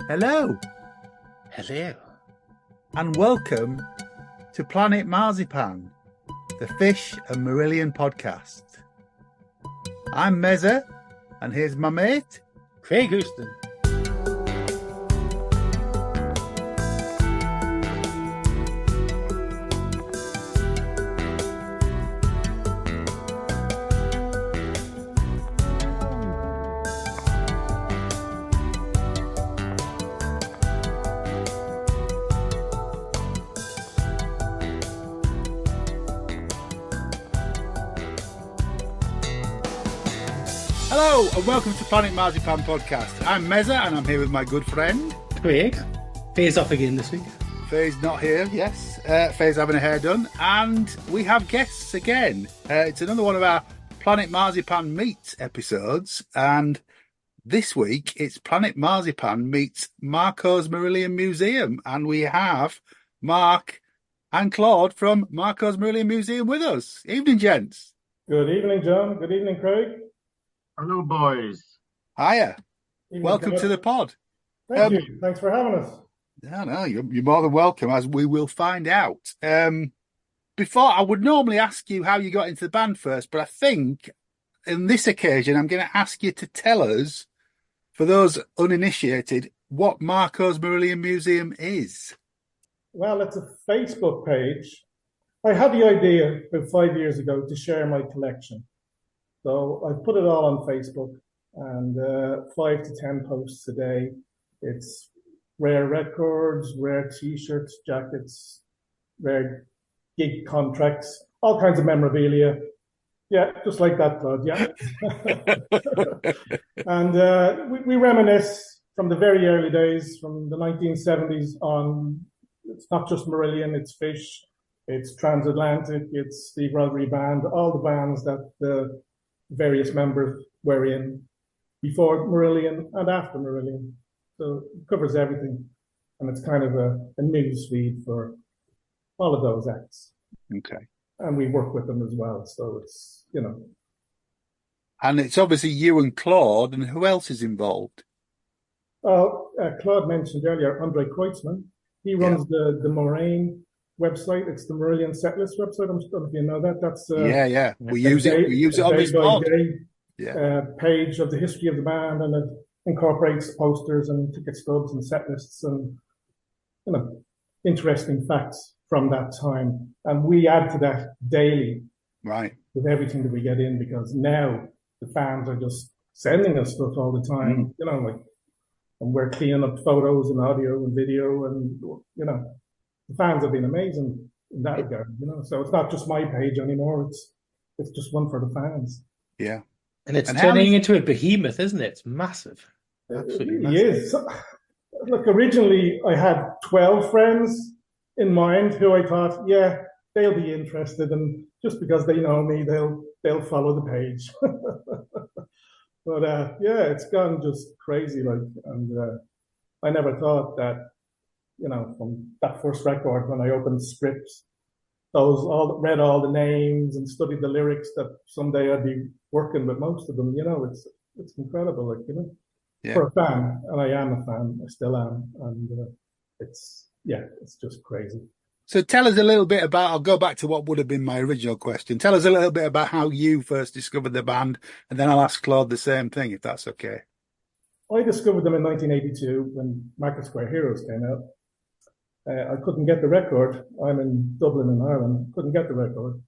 Hello, Hello. and welcome to Planet Marzipan, the Fish and Marillion podcast. I'm Meza, and here's my mate, Craig Houston. Hello, and welcome to Planet Marzipan podcast. I'm Meza, and I'm here with my good friend. Craig. Faye's off again this week. Faye's not here, yes. Faye's having her hair done, and we have guests again. It's another one of our Planet Marzipan Meets episodes, and this week it's Planet Marzipan meets Marko's Marillion Museum, and we have Mark and Claude from Marko's Marillion Museum with us. Evening, gents. Good evening, John. Good evening, Craig. Hello, boys. Hiya. Evening, Welcome Claude. to the pod. Thank you. Thanks for having us. No, you're more than welcome, as we will find out. Before, I would normally ask you how you got into the band first, but I think in this occasion, I'm going to ask you to tell us, for those uninitiated, what Marko's Marillion Museum is. Well, it's a Facebook page. I had the idea about 5 years ago to share my collection. So I put it all on Facebook, and 5 to 10 posts a day. It's rare records, rare T-shirts, jackets, rare gig contracts, all kinds of memorabilia. Yeah, just like that, Claude, yeah. And we reminisce from the very early days, from the 1970s on. It's not just Marillion, it's Fish, it's Transatlantic, it's Steve Rodri Band, all the bands that the various members were in before Marillion and after Marillion. So it covers everything. And it's kind of a news feed for all of those acts. Okay. And we work with them as well. So it's, And it's obviously you and Claude, and who else is involved? Well, Claude mentioned earlier Andre Kreutzmann. He runs the Moraine website. It's the Marillion Setlist website. I'm not if you know that. That's Yeah. We use it on this pod. Page of the history of the band, and it incorporates posters and ticket stubs and set lists and interesting facts from that time. And we add to that daily, right, with everything that we get in, because now the fans are just sending us stuff all the time. And we're cleaning up photos and audio and video, and the fans have been amazing in that regard. So it's not just my page anymore; it's just one for the fans. Yeah, and it's turning into a behemoth, isn't it? It's massive. Absolutely, it really is. So, look, originally I had 12 friends in mind who I thought, yeah, they'll be interested, and just because they know me, they'll follow the page. But it's gone just crazy, and I never thought that, from that first record when I opened scripts, read all the names and studied the lyrics, that someday I'd be working with most of them. It's incredible, for a fan, and I am a fan, I still am, and it's just crazy. So tell us a little bit about, I'll go back to what would have been my original question. Tell us a little bit about how you first discovered the band, and then I'll ask Claude the same thing, if that's okay. I discovered them in 1982 when Market Square Heroes came out. I couldn't get the record. I'm in Dublin in Ireland. Couldn't get the record.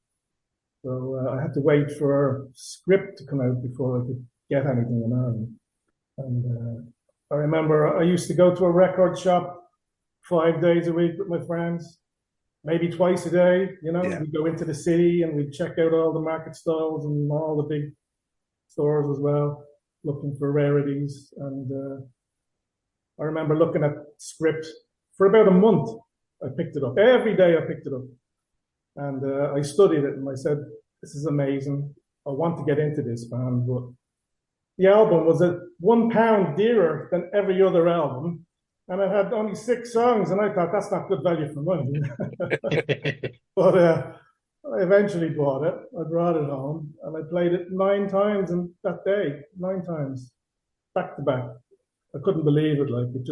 So I had to wait for Script to come out before I could get anything in Ireland. And I remember I used to go to a record shop 5 days a week with my friends. Maybe twice a day, we'd go into the city and we'd check out all the market stalls and all the big stores as well, looking for rarities. And I remember looking at Script for about a month. I picked it up. Every day I picked it up. And I studied it, and I said, this is amazing. I want to get into this band. But the album was at £1 dearer than every other album. And it had only 6 songs, and I thought, that's not good value for money. But I eventually bought it. I brought it home, and I played it 9 times in that day, 9 times, back to back. I couldn't believe it. It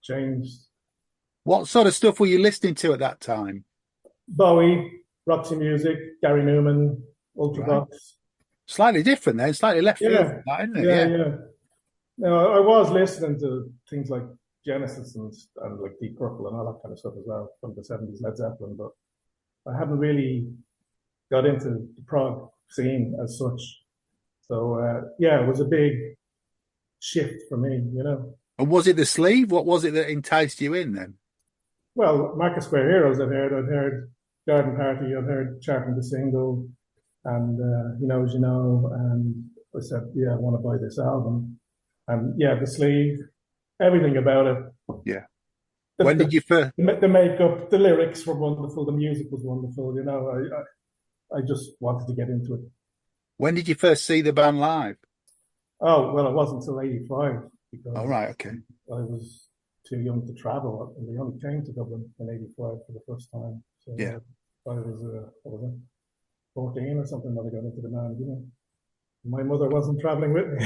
changed. What sort of stuff were you listening to at that time? Bowie, Roxy Music, Gary Newman, Ultravox. Slightly different then, slightly left field Yeah, from that, isn't it? yeah. No, I was listening to things like Genesis and like Deep Purple and all that kind of stuff as well from the 70s, Led Zeppelin, but I haven't really got into the prog scene as such. So, it was a big shift for me, And was it the sleeve? What was it that enticed you in then? Well, Marco Square Heroes I've heard Garden Party, I've heard Charting the Single, and He Knows You Know, and I said, I want to buy this album. And the sleeve, everything about it. Yeah. When did you first? The makeup, the lyrics were wonderful, the music was wonderful, I just wanted to get into it. When did you first see the band live? Oh, well, it wasn't until 85 because Oh, right, okay. I was too young to travel. We only came to Dublin in 85 for the first time. So Yeah. I was 14 or something when I got into the band, My mother wasn't traveling with me.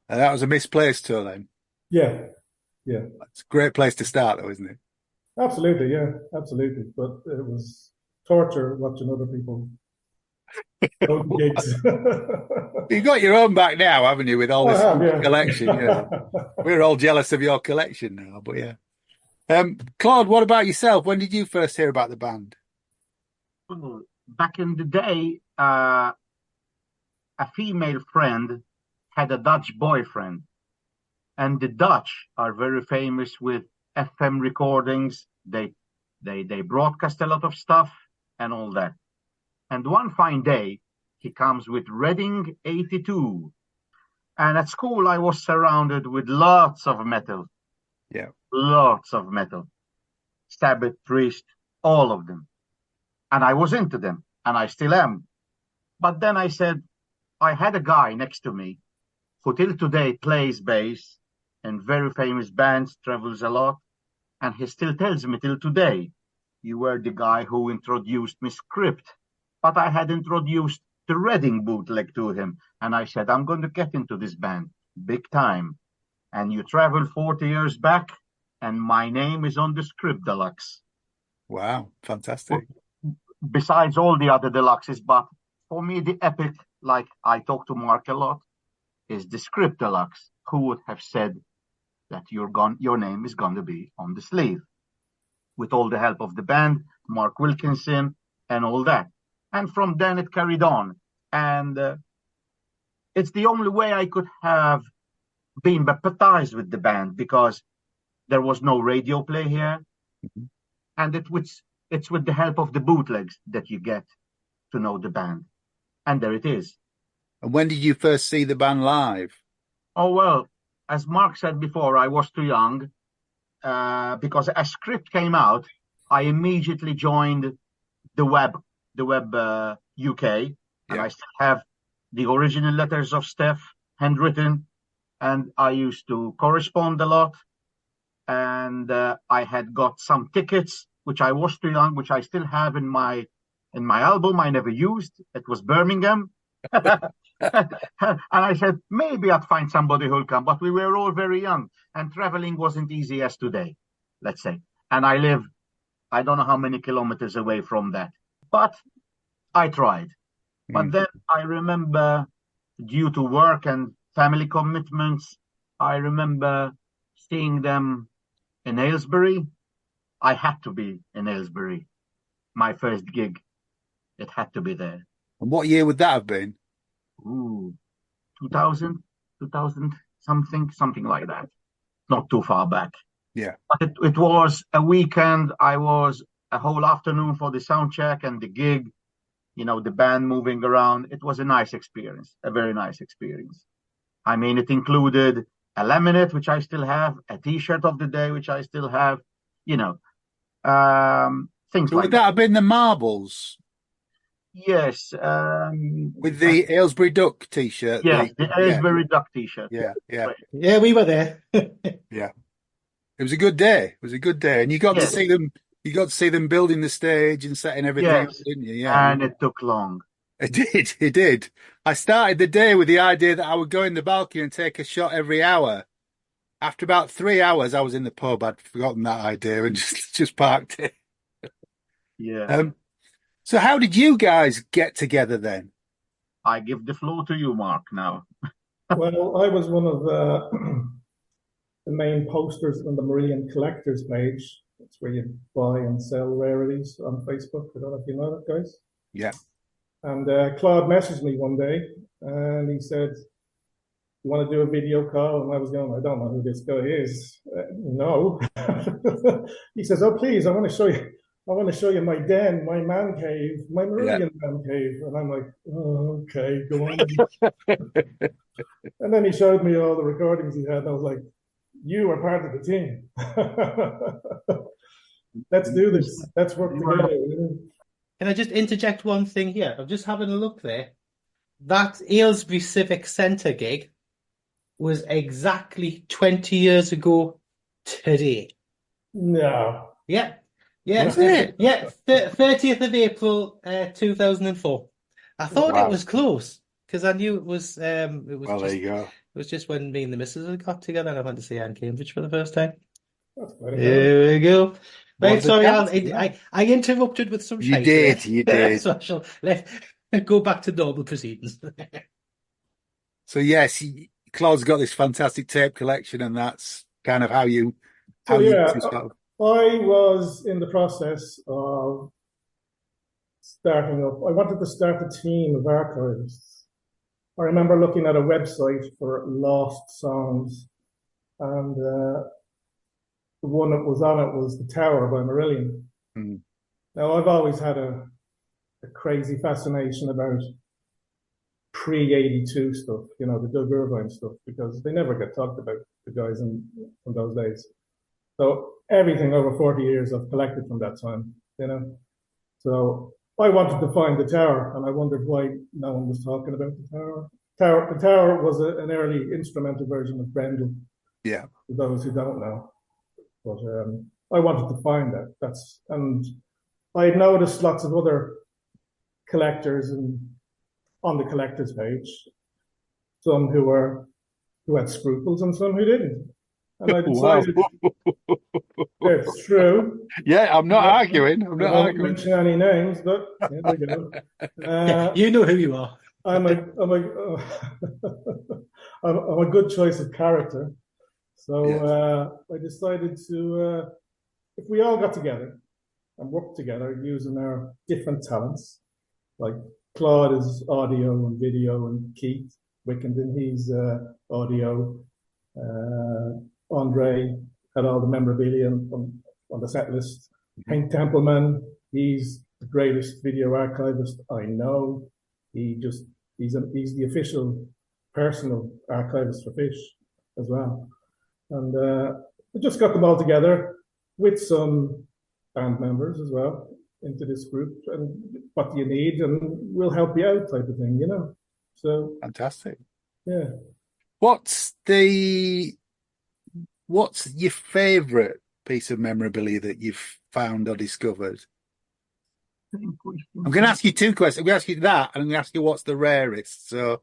And that was a misplaced tour then. Yeah. It's a great place to start though, isn't it? Absolutely, yeah, absolutely. But it was torture watching other people go to gigs. You got your own back now, haven't you, with all this collection? We're all jealous of your collection now, but yeah. Claude, what about yourself? When did you first hear about the band? Well, back in the day, a female friend had a Dutch boyfriend. And the Dutch are very famous with FM recordings. They broadcast a lot of stuff and all that. And one fine day, he comes with Reading 82. And at school, I was surrounded with lots of metal. Yeah. Lots of metal. Sabbath, Priest, all of them. And I was into them, and I still am. But then I said, I had a guy next to me who till today plays bass in very famous bands, travels a lot, and he still tells me till today, you were the guy who introduced me Script. But I had introduced the Reading bootleg to him, and I said, I'm going to get into this band, big time. And you travel 40 years back, and my name is on the Script Deluxe. Wow, fantastic. Besides all the other deluxes, but for me, the epic, like I talk to Mark a lot, is the Script Deluxe. Who would have said that your name is going to be on the sleeve? With all the help of the band, Mark Wilkinson, and all that. And from then it carried on. And it's the only way I could have been baptized with the band, because there was no radio play here. Mm-hmm. And it's with the help of the bootlegs that you get to know the band. And there it is. And when did you first see the band live? Oh, well, as Mark said before, I was too young. Because as Script came out, I immediately joined the web UK, and I still have the original letters of Steph handwritten, and I used to correspond a lot. And I had got some tickets, which I was too young, which I still have in my album. I never used. It was Birmingham. And I said, maybe I'd find somebody who'll come, but we were all very young, and traveling wasn't easy as today, let's say. And I live, I don't know how many kilometers away from that, but I tried. But then I remember, due to work and family commitments, I remember seeing them in Aylesbury. I had to be in Aylesbury. My first gig, it had to be there. And what year would that have been? 2000 something like that. Not too far back. Yeah. But it was a weekend. I was a whole afternoon for the sound check and the gig, the band moving around. It was a nice experience, a very nice experience. I mean, it included a laminate, which I still have, a T-shirt of the day, which I still have, things So like would that have been the Marbles? Yes. With the Aylesbury Duck T-shirt? Yes, the Aylesbury Duck T-shirt. Yeah. Yeah, we were there. Yeah. It was a good day. And you got to see them. You got to see them building the stage and setting everything up, didn't you? Yeah. And it took long. It did. I started the day with the idea that I would go in the balcony and take a shot every hour. after about 3 hours, I was in the pub. I'd forgotten that idea and just parked it. Yeah. So how did you guys get together then? I give the floor to you, Mark, now. Well, I was one of the main posters on the Marillion collectors page. It's where you buy and sell rarities on Facebook. I don't know if you know that, guys. Yeah. And Claude messaged me one day and he said, "You want to do a video call?" And I was going, "I don't know who this guy is." No. He says, "Oh, please, I want to show you. I want to show you my den, my man cave, my Marillion man cave." And I'm like, "Oh, okay, go on." And then he showed me all the recordings he had. And I was like, "You are part of the team. Let's do this. Let's work together." Can I just interject one thing here? I'm just having a look there. That Aylesbury Civic Centre gig was exactly 20 years ago today. No. Yeah. Yeah. Was it? Yeah. 30th of April, 2004. I thought Wow. it was close because I knew it was Well, just, there you go. it was just when me and the missus had got together and I went to see her in Cambridge for the first time. That's quite a Here we go. Right, Was it sorry, that? I interrupted with some You shite did, there. you did. So I shall go back to normal proceedings. So yes, Claude's got this fantastic tape collection, and that's kind of how you So yeah, two sort of. I was in the process of starting up. I wanted to start a team of archivists. I remember looking at a website for lost songs, and the one that was on it was The Tower by Marillion. Mm. Now, I've always had a crazy fascination about pre-82 stuff, you know, the Doug Irvine stuff, because they never get talked about, the guys from those days. So everything over 40 years I've collected from that time, you know. So I wanted to find The Tower, and I wondered why no one was talking about The Tower. The Tower was an early instrumental version of Brendel. Yeah. For those who don't know. But I wanted to find that. And I had noticed lots of other collectors on the collectors page, some who had scruples and some who didn't. And I decided it's true. Yeah, I'm not arguing. I'm I not won't arguing. mention any names, but here we go. You know who you are. I'm a good choice of character. So Yes. I decided to, if we all got together and worked together using our different talents, like Claude is audio and video, and Keith Wickenden, he's audio. Andre had all the memorabilia on the set list. Hank Templeman, he's the greatest video archivist I know. He's the official personal archivist for Fish as well. And we just got them all together with some band members as well into this group. And what do you need? And we'll help you out, type of thing, you know. So Fantastic. yeah. What's your favourite piece of memorabilia that you've found or discovered? I'm going to ask you two questions. I'm going to ask you that, and I'm going to ask you what's the rarest. So,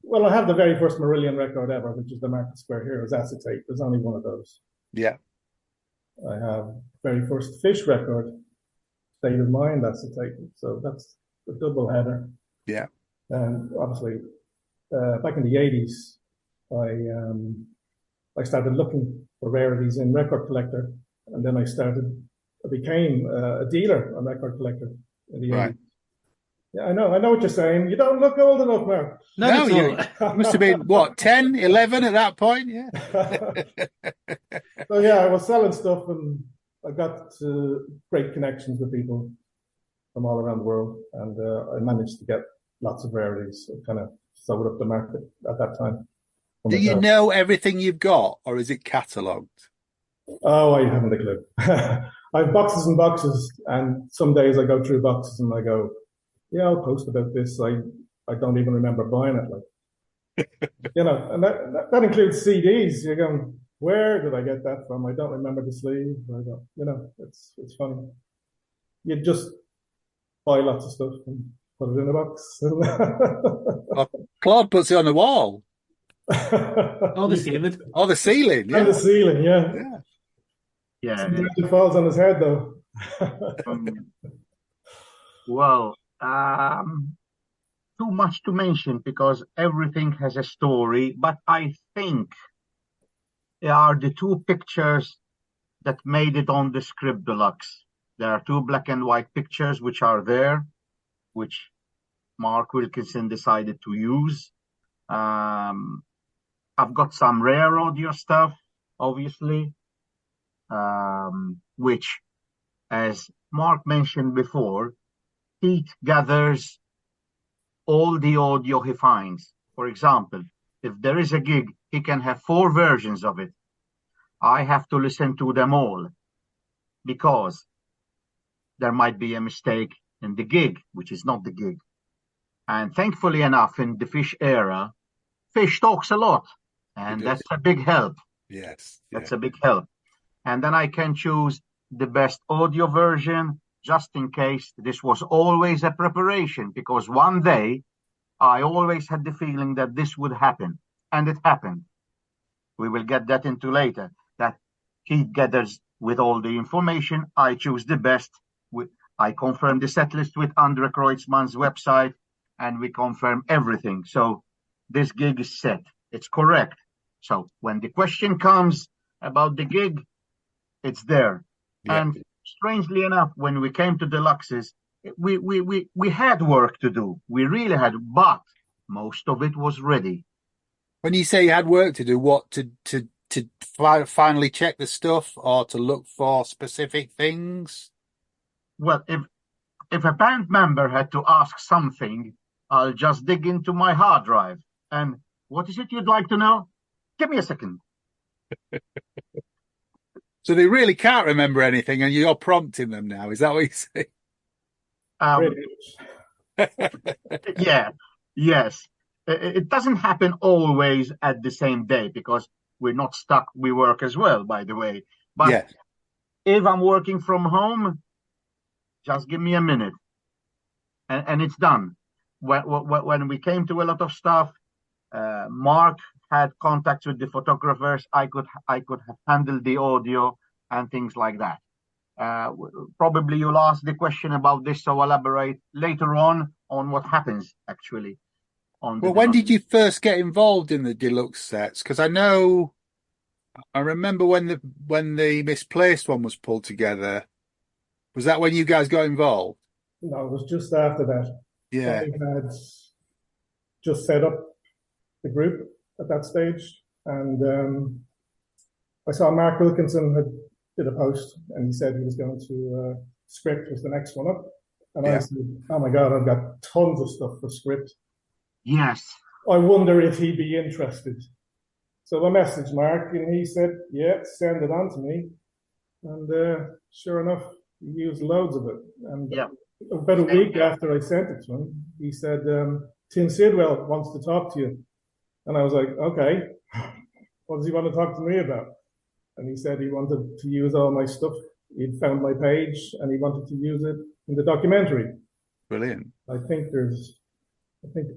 Well, I have the very first Marillion record ever, which is the Market Square Heroes acetate. There's only one of those. yeah, I have the very first Fish record, State of Mind acetate. So that's the double header. yeah, And obviously, back in the 80s, I started looking for rarities in Record Collector, and then I became a dealer, a record collector in the 80s. right. Yeah, I know what you're saying. You don't look old enough, Mark. No, you you must have been, what, 10, 11 at that point? Yeah. So yeah, I was selling stuff, and I got great connections with people from all around the world, and I managed to get lots of rarities. I kind of sold up the market at that time. Do you know everything you've got, or is it catalogued? Oh, I haven't a clue. I have boxes and boxes, and some days I go through boxes and I go, yeah, I'll post about this. I don't even remember buying it. Like, you know, and that includes CDs. You're going, where did I get that from? I don't remember the sleeve. You know, it's funny. You just buy lots of stuff and put it in a box. Well, Claude puts it on the wall. Oh, the ceiling. Oh, the ceiling, And yeah. the ceiling, yeah. Yeah. Yeah. Sometimes it falls on his head, though. Um, well, too much to mention because everything has a story, but I think there are the two pictures that made it on the script deluxe. There are two black and white pictures which are there, which Mark Wilkinson decided to use. I've got some rare audio stuff, obviously, which, as Mark mentioned before, Pete gathers all the audio he finds. For example, if there is a gig, he can have 4 versions of it. I have to listen to them all because there might be a mistake in the gig, which is not the gig. And thankfully enough, in the Fish era, Fish talks a lot, and that's a big help. Yes. That's a big help. And then I can choose the best audio version, just in case. This was always a preparation, because one day I always had the feeling that this would happen, and it happened. We will get that into later, that he gathers with all the information. I choose the best. I confirm the set list with Andre Kreutzmann's website, and we confirm everything. So this gig is set. It's correct. So when the question comes about the gig, it's there. Yeah. And strangely enough, when we came to deluxes, we had work to do. We really had, but most of it was ready. When you say you had work to do, what to finally check the stuff or to look for specific things? Well, if a band member had to ask something, I'll just dig into my hard drive. And what is it you'd like to know? Give me a second. So they really can't remember anything, and you're prompting them now. Is that what you say? Yeah, yes. It doesn't happen always at the same day because we're not stuck. We work as well, by the way. But yes. If I'm working from home, just give me a minute, and it's done. When we came to a lot of stuff, Mark had contacts with the photographers. I could have handled the audio and things like that. Probably you'll ask the question about this, so I'll elaborate later on what happens actually. Well, when did you first get involved in the deluxe sets? Because I remember when the misplaced one was pulled together. Was that when you guys got involved? No, it was just after that. Yeah. I had just set up the group at that stage, and I saw Mark Wilkinson did a post, and he said he was going to script was the next one up, and I said, "Oh my God, I've got tons of stuff for script. Yes, I wonder if he'd be interested." So I messaged Mark, and he said, "Yeah, send it on to me." And sure enough, he used loads of it. And about a week after I sent it to him, he said, "Tim Sidwell wants to talk to you." And I was like, "Okay, what does he want to talk to me about?" And he said he wanted to use all my stuff. He'd found my page, and he wanted to use it in the documentary. Brilliant. I think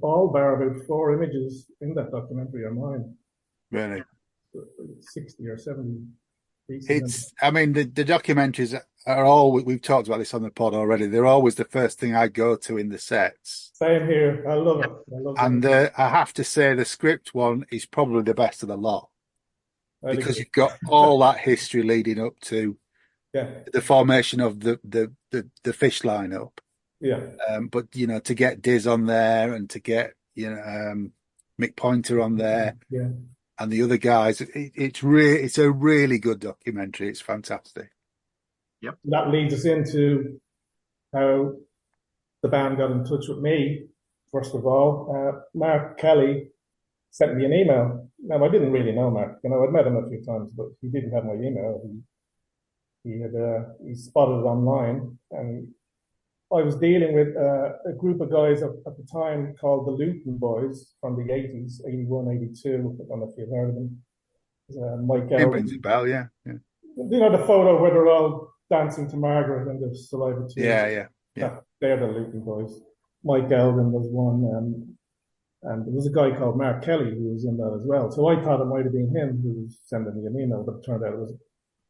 all bar about 4 images in that documentary are mine. Really? 60 or 70 pieces. The documentaries are all, we've talked about this on the pod already, they're always the first thing I go to in the sets. Same here. I love it. And I have to say the script one is probably the best of the lot. Because you've got all that history leading up to the formation of the Fish lineup. Yeah. But to get Diz on there and to get Mick Pointer on there, and the other guys, it's a really good documentary. It's fantastic. Yep. That leads us into how the band got in touch with me. First of all, Mark Kelly sent me an email. Now, I didn't really know Mark. I'd met him a few times, but he didn't have my email. He spotted it online, and I was dealing with a group of guys at the time called the Luton Boys from the 80s, 81, 82. I don't know if you've heard of them. Mike Elden. It rings a bell, yeah. The photo where they're all dancing to Margaret and the Saliva Tears. Yeah. They're the Luton Boys. Mike Elden was one. And there was a guy called Mark Kelly who was in that as well. So I thought it might have been him who was sending me an email, but it turned out it was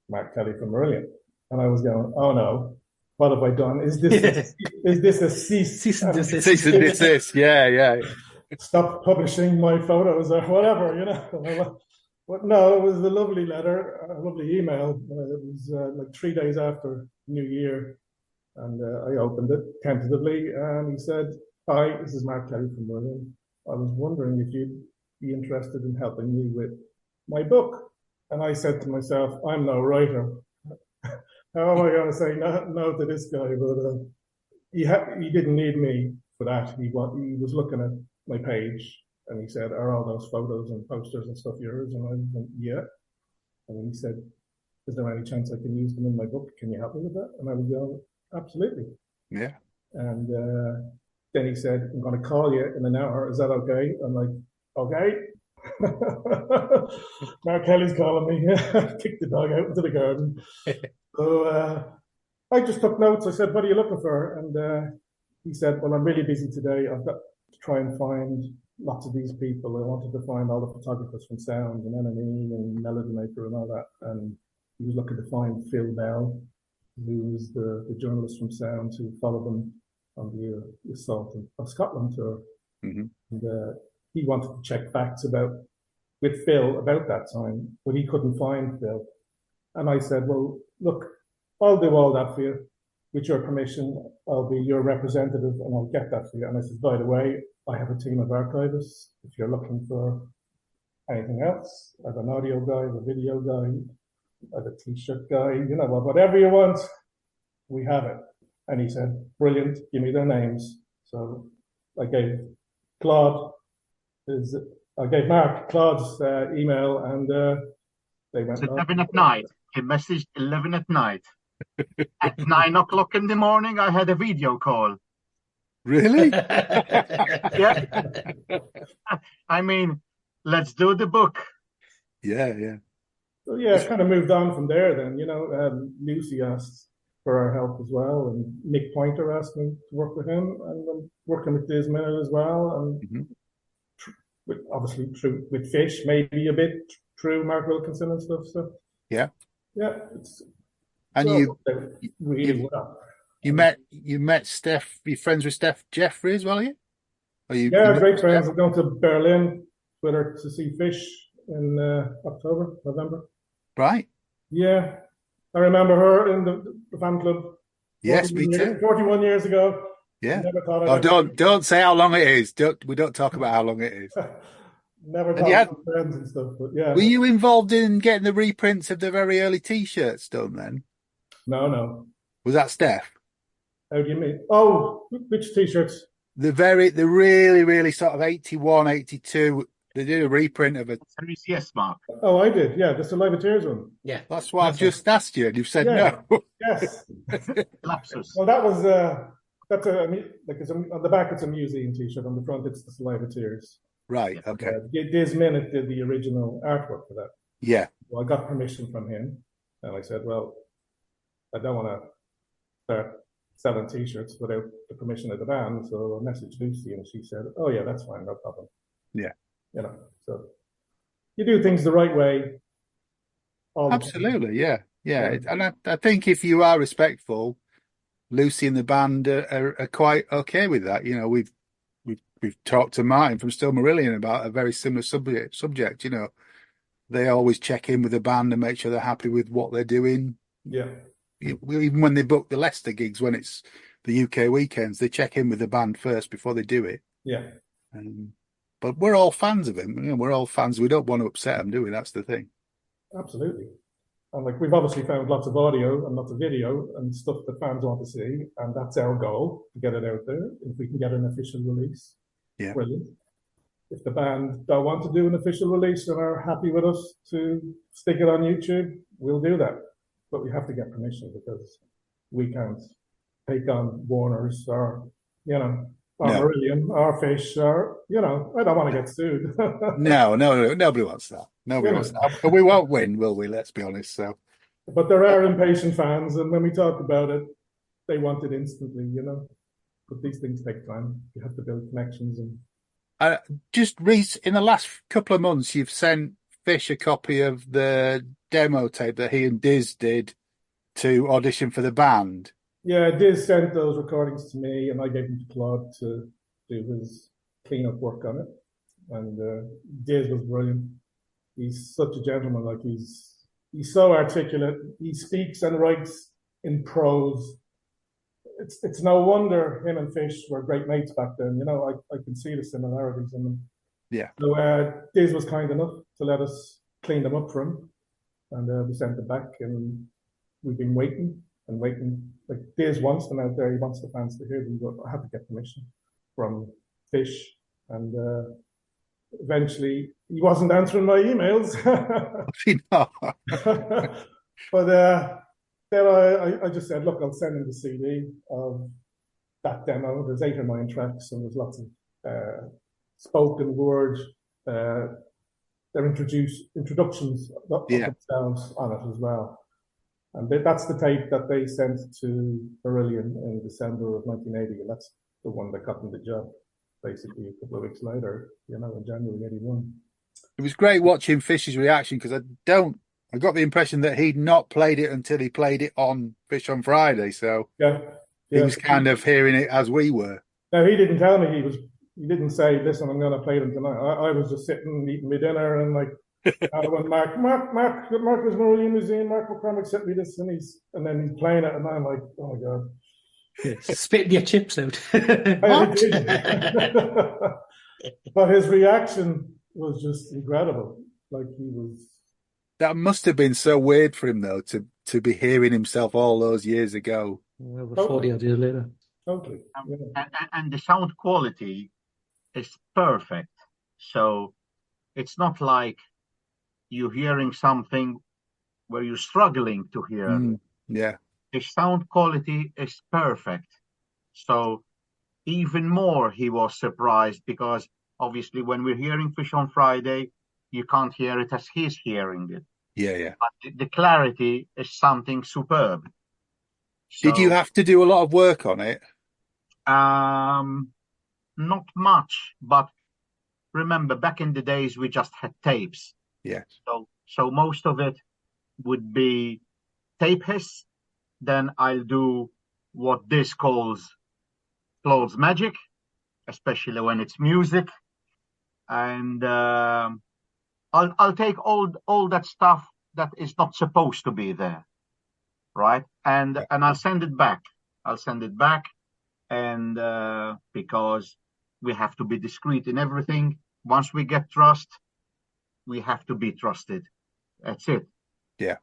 Mark Kelly from Marillion. And I was going, oh no, what have I done? Is this a cease and desist? Cease and desist. Yeah. Stop publishing my photos or whatever, you know. But no, it was a lovely letter, a lovely email. It was like 3 days after New Year. And I opened it tentatively, and he said, hi, this is Mark Kelly from Marillion. I was wondering if you'd be interested in helping me with my book. And I said to myself, I'm no writer. How am I going to say no to this guy? But he didn't need me for that. He was looking at my page, and he said, are all those photos and posters and stuff yours? And I went, yeah. And he said, is there any chance I can use them in my book? Can you help me with that? And I was going, absolutely. Yeah. And then he said, I'm going to call you in an hour. Is that okay? I'm like, okay. Mark Kelly's calling me. Kick the dog out into the garden. So I just took notes. I said, what are you looking for? And he said, well, I'm really busy today. I've got to try and find lots of these people. I wanted to find all the photographers from Sound and NME and Melody Maker and all that. And he was looking to find Phil Bell, who was the journalist from Sound who followed them on the Assault of Scotland tour. Mm-hmm. And he wanted to check facts with Phil about that time, but he couldn't find Phil. And I said, well, look, I'll do all that for you. With your permission, I'll be your representative and I'll get that for you. And I said, by the way, I have a team of archivists. If you're looking for anything else, I have an audio guy, I have a video guy, I have a t-shirt guy, you know, whatever you want, we have it. And he said, brilliant, give me their names. So I gave Mark Claude's email, and they went. It's 11 at night. He messaged 11 at night. At 9 o'clock in the morning, I had a video call. Really? Yeah. I mean, let's do the book. Yeah. So yeah, it kind of moved on from there then, you know. Lucy asked for our help as well, and Nick Pointer asked me to work with him, and I'm working with Diz Minnitt as well, and obviously through with Fish, maybe a bit through Mark Wilkinson and stuff. So yeah. It's and you met Steph. You're friends with Steph Jeffrey as well, are you? You great friends. I'm going to Berlin with her to see Fish in November. Right. Yeah, I remember her in the fan club. Yes, me too. 41 years ago. Yeah. Don't say how long it is. We don't talk about how long it is. Never talked to friends and stuff, but yeah. Were you involved in getting the reprints of the very early T-shirts done then? No. Was that Steph? How do you mean? Oh, which T-shirts? The really, really sort of 81, 82. They did a reprint of it. Yes, Mark. Oh, I did. Yeah, the Saliva Tears one. Yeah, that's why I've just asked you, and you've said no. Yes. Lapsus. Well, that was it's on the back. It's a museum T-shirt. On the front, it's the Saliva Tears. Right. Okay. Diz Minnitt did the original artwork for that. Yeah. Well, I got permission from him, and I said, "Well, I don't want to start selling T-shirts without the permission of the band." So I messaged Lucy, and she said, "Oh yeah, that's fine, no problem." Yeah. You know, so you do things the right way. Absolutely, yeah. And I think if you are respectful, Lucy and the band are quite okay with that. You know, we've talked to Martin from Still Marillion about a very similar subject. You know, they always check in with the band and make sure they're happy with what they're doing. Yeah. Even when they book the Leicester gigs, when it's the UK weekends, they check in with the band first before they do it. Yeah. But we're all fans of him. You know, we're all fans. We don't want to upset him, do we? That's the thing. Absolutely. And we've obviously found lots of audio and lots of video and stuff that fans want to see, and that's our goal, to get it out there. If we can get an official release, brilliant. If the band don't want to do an official release and are happy with us to stick it on YouTube, we'll do that. But we have to get permission, because we can't take on Warner's or, Marillion or Fish or, I don't want to get sued. No, nobody wants that. Nobody wants that. But we won't win, will we? Let's be honest. So, but there are impatient fans, and when we talk about it, they want it instantly, But these things take time. You have to build connections and Just in the last couple of months, you've sent Fish a copy of the demo tape that he and Diz did to audition for the band. Yeah, Diz sent those recordings to me, and I gave them to Claude to do his cleanup work on it. And Diz was brilliant. He's such a gentleman. Like he's so articulate. He speaks and writes in prose. It's no wonder him and Fish were great mates back then. You know, I can see the similarities in them. Yeah. So Diz was kind enough to let us clean them up for him, and we sent them back, and we've been waiting and waiting. Like Diz wants them out there. He wants the fans to hear them, but I had to get permission from Fish, and eventually he wasn't answering my emails. But then I just said, look, I'll send him the CD of that demo. There's 8 or 9 tracks, and there's lots of spoken word. Their introductions of themselves on it as well. And that's the tape that they sent to Marillion in December of 1980, and that's the one that got them the job, basically, a couple of weeks later, you know, in January 81. It was great watching Fish's reaction, because I got the impression that he'd not played it until he played it on Fish on Friday, so he was kind of hearing it as we were. No, he didn't tell me he didn't say, listen, I'm going to play them tonight. I was just sitting eating my dinner, and like, when Mark was Marillion Museum, Mark McCormick sent me this, and then he's playing it, and I'm like, oh my God. Spitting your chips out. But his reaction was just incredible. Like That must have been so weird for him, though, to be hearing himself all those years ago. Over 40 odd years later. Totally. And the sound quality is perfect. So it's not like you're hearing something where you're struggling to hear. Yeah. The sound quality is perfect. So even more he was surprised, because obviously when we're hearing Fish on Friday, you can't hear it as he's hearing it. Yeah. But the clarity is something superb. So, did you have to do a lot of work on it? Not much, but remember, back in the days, we just had tapes. Yeah. So most of it would be tape hiss. Then I'll do what this calls clothes magic, especially when it's music. And I'll take all that stuff that is not supposed to be there, right? And I'll send it back. And because we have to be discreet in everything. Once we get trust, we have to be trusted. That's it. Yeah.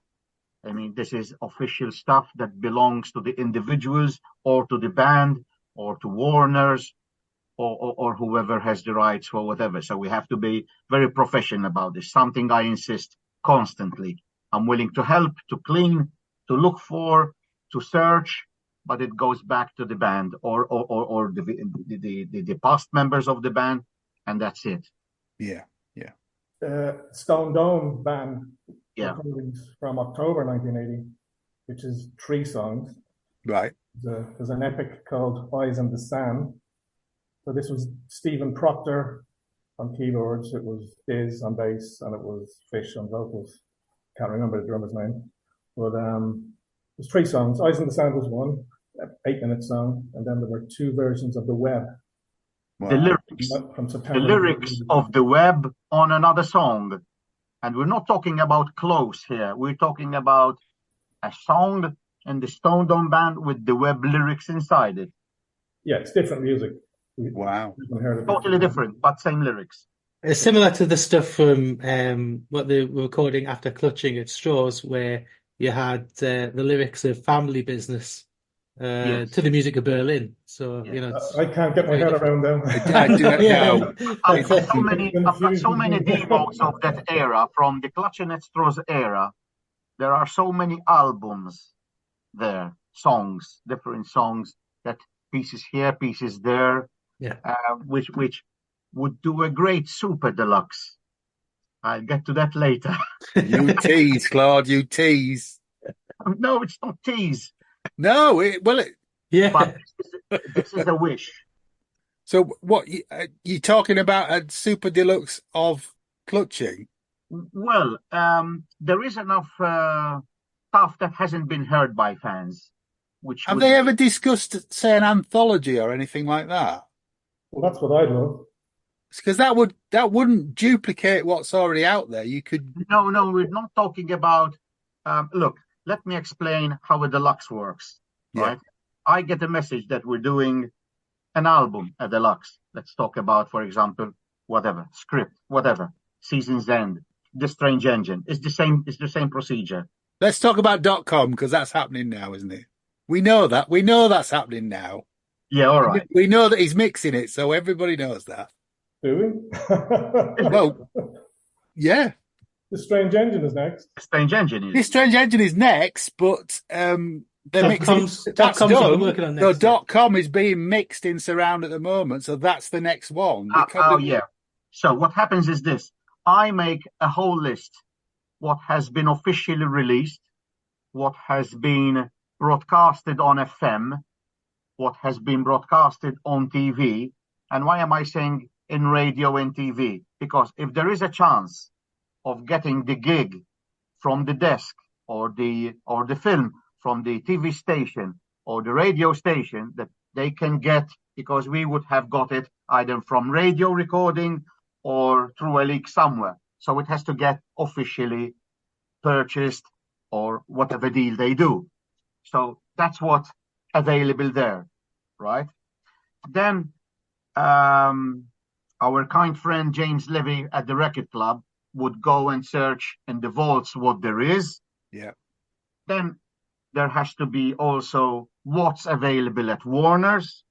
I mean, this is official stuff that belongs to the individuals or to the band or to Warner's or whoever has the rights for whatever. So we have to be very professional about this. Something I insist constantly. I'm willing to help, to clean, to look for, to search, but it goes back to the band or the past members of the band, and that's it. Yeah. Stone Dome band recordings from October 1980, which is 3 songs. Right. There's an epic called Eyes in the Sand. So this was Stephen Proctor on keyboards, it was Diz on bass, and it was Fish on vocals. Can't remember the drummer's name. But there's 3 songs. Eyes in the Sand was one, 8-minute song, and then there were 2 versions of The Web. Wow. The lyrics of The Web on another song. And we're not talking about close here. We're talking about a song in the Stone Dome band with The Web lyrics inside it. Yeah, it's different music. Wow. Totally different, but same lyrics. It's similar to the stuff from what they were recording after Clutching at Straws, where you had the lyrics of Family Business to the music of Berlin. So, you know, I can't get my head around them. I do not know. I've got so many demos of that era, from the Clutching at Straws era. There are so many albums there, songs, different songs, that pieces here, pieces there. Yeah. Which would do a great super deluxe. I'll get to that later. You tease, Claude, you tease. No, it's not tease. No, yeah. But this is a wish. So what you talking about a super deluxe of clutching? Well, there is enough stuff that hasn't been heard by fans, which Have would they ever discussed, say, an anthology or anything like that? Well, that's what I'd love. Because that wouldn't duplicate what's already out there. You could, no, we're not talking about. Look, let me explain how a deluxe works. yeah. Right, I get a message that we're doing an album, a deluxe. Let's talk about, for example, whatever script, whatever Season's End, The Strange Engine. It's the same. It's the same procedure. Let's talk about .com because that's happening now, isn't it? We know that. We know that's happening now. Yeah, all right. We know that he's mixing it, so everybody knows that. Do we? Well, yeah. The Strange Engine is next. Strange Engine is. This Strange Engine is next, but they're mixing. That's .com's what done. we're working on No, next. Yeah. .com is being mixed in Surround at the moment, so that's the next one. Yeah. So what happens is this: I make a whole list. What has been officially released, what has been broadcasted on FM, what has been broadcasted on TV, and why am I saying in radio and TV? Because if there is a chance of getting the gig from the desk or the film from the TV station or the radio station that they can get, because we would have got it either from radio recording or through a leak somewhere. So it has to get officially purchased or whatever deal they do. So that's what's available there, right? Then our kind friend James Levy at the Record Club would go and search in the vaults what there is. Yeah. Then there has to be also what's available at Warner's.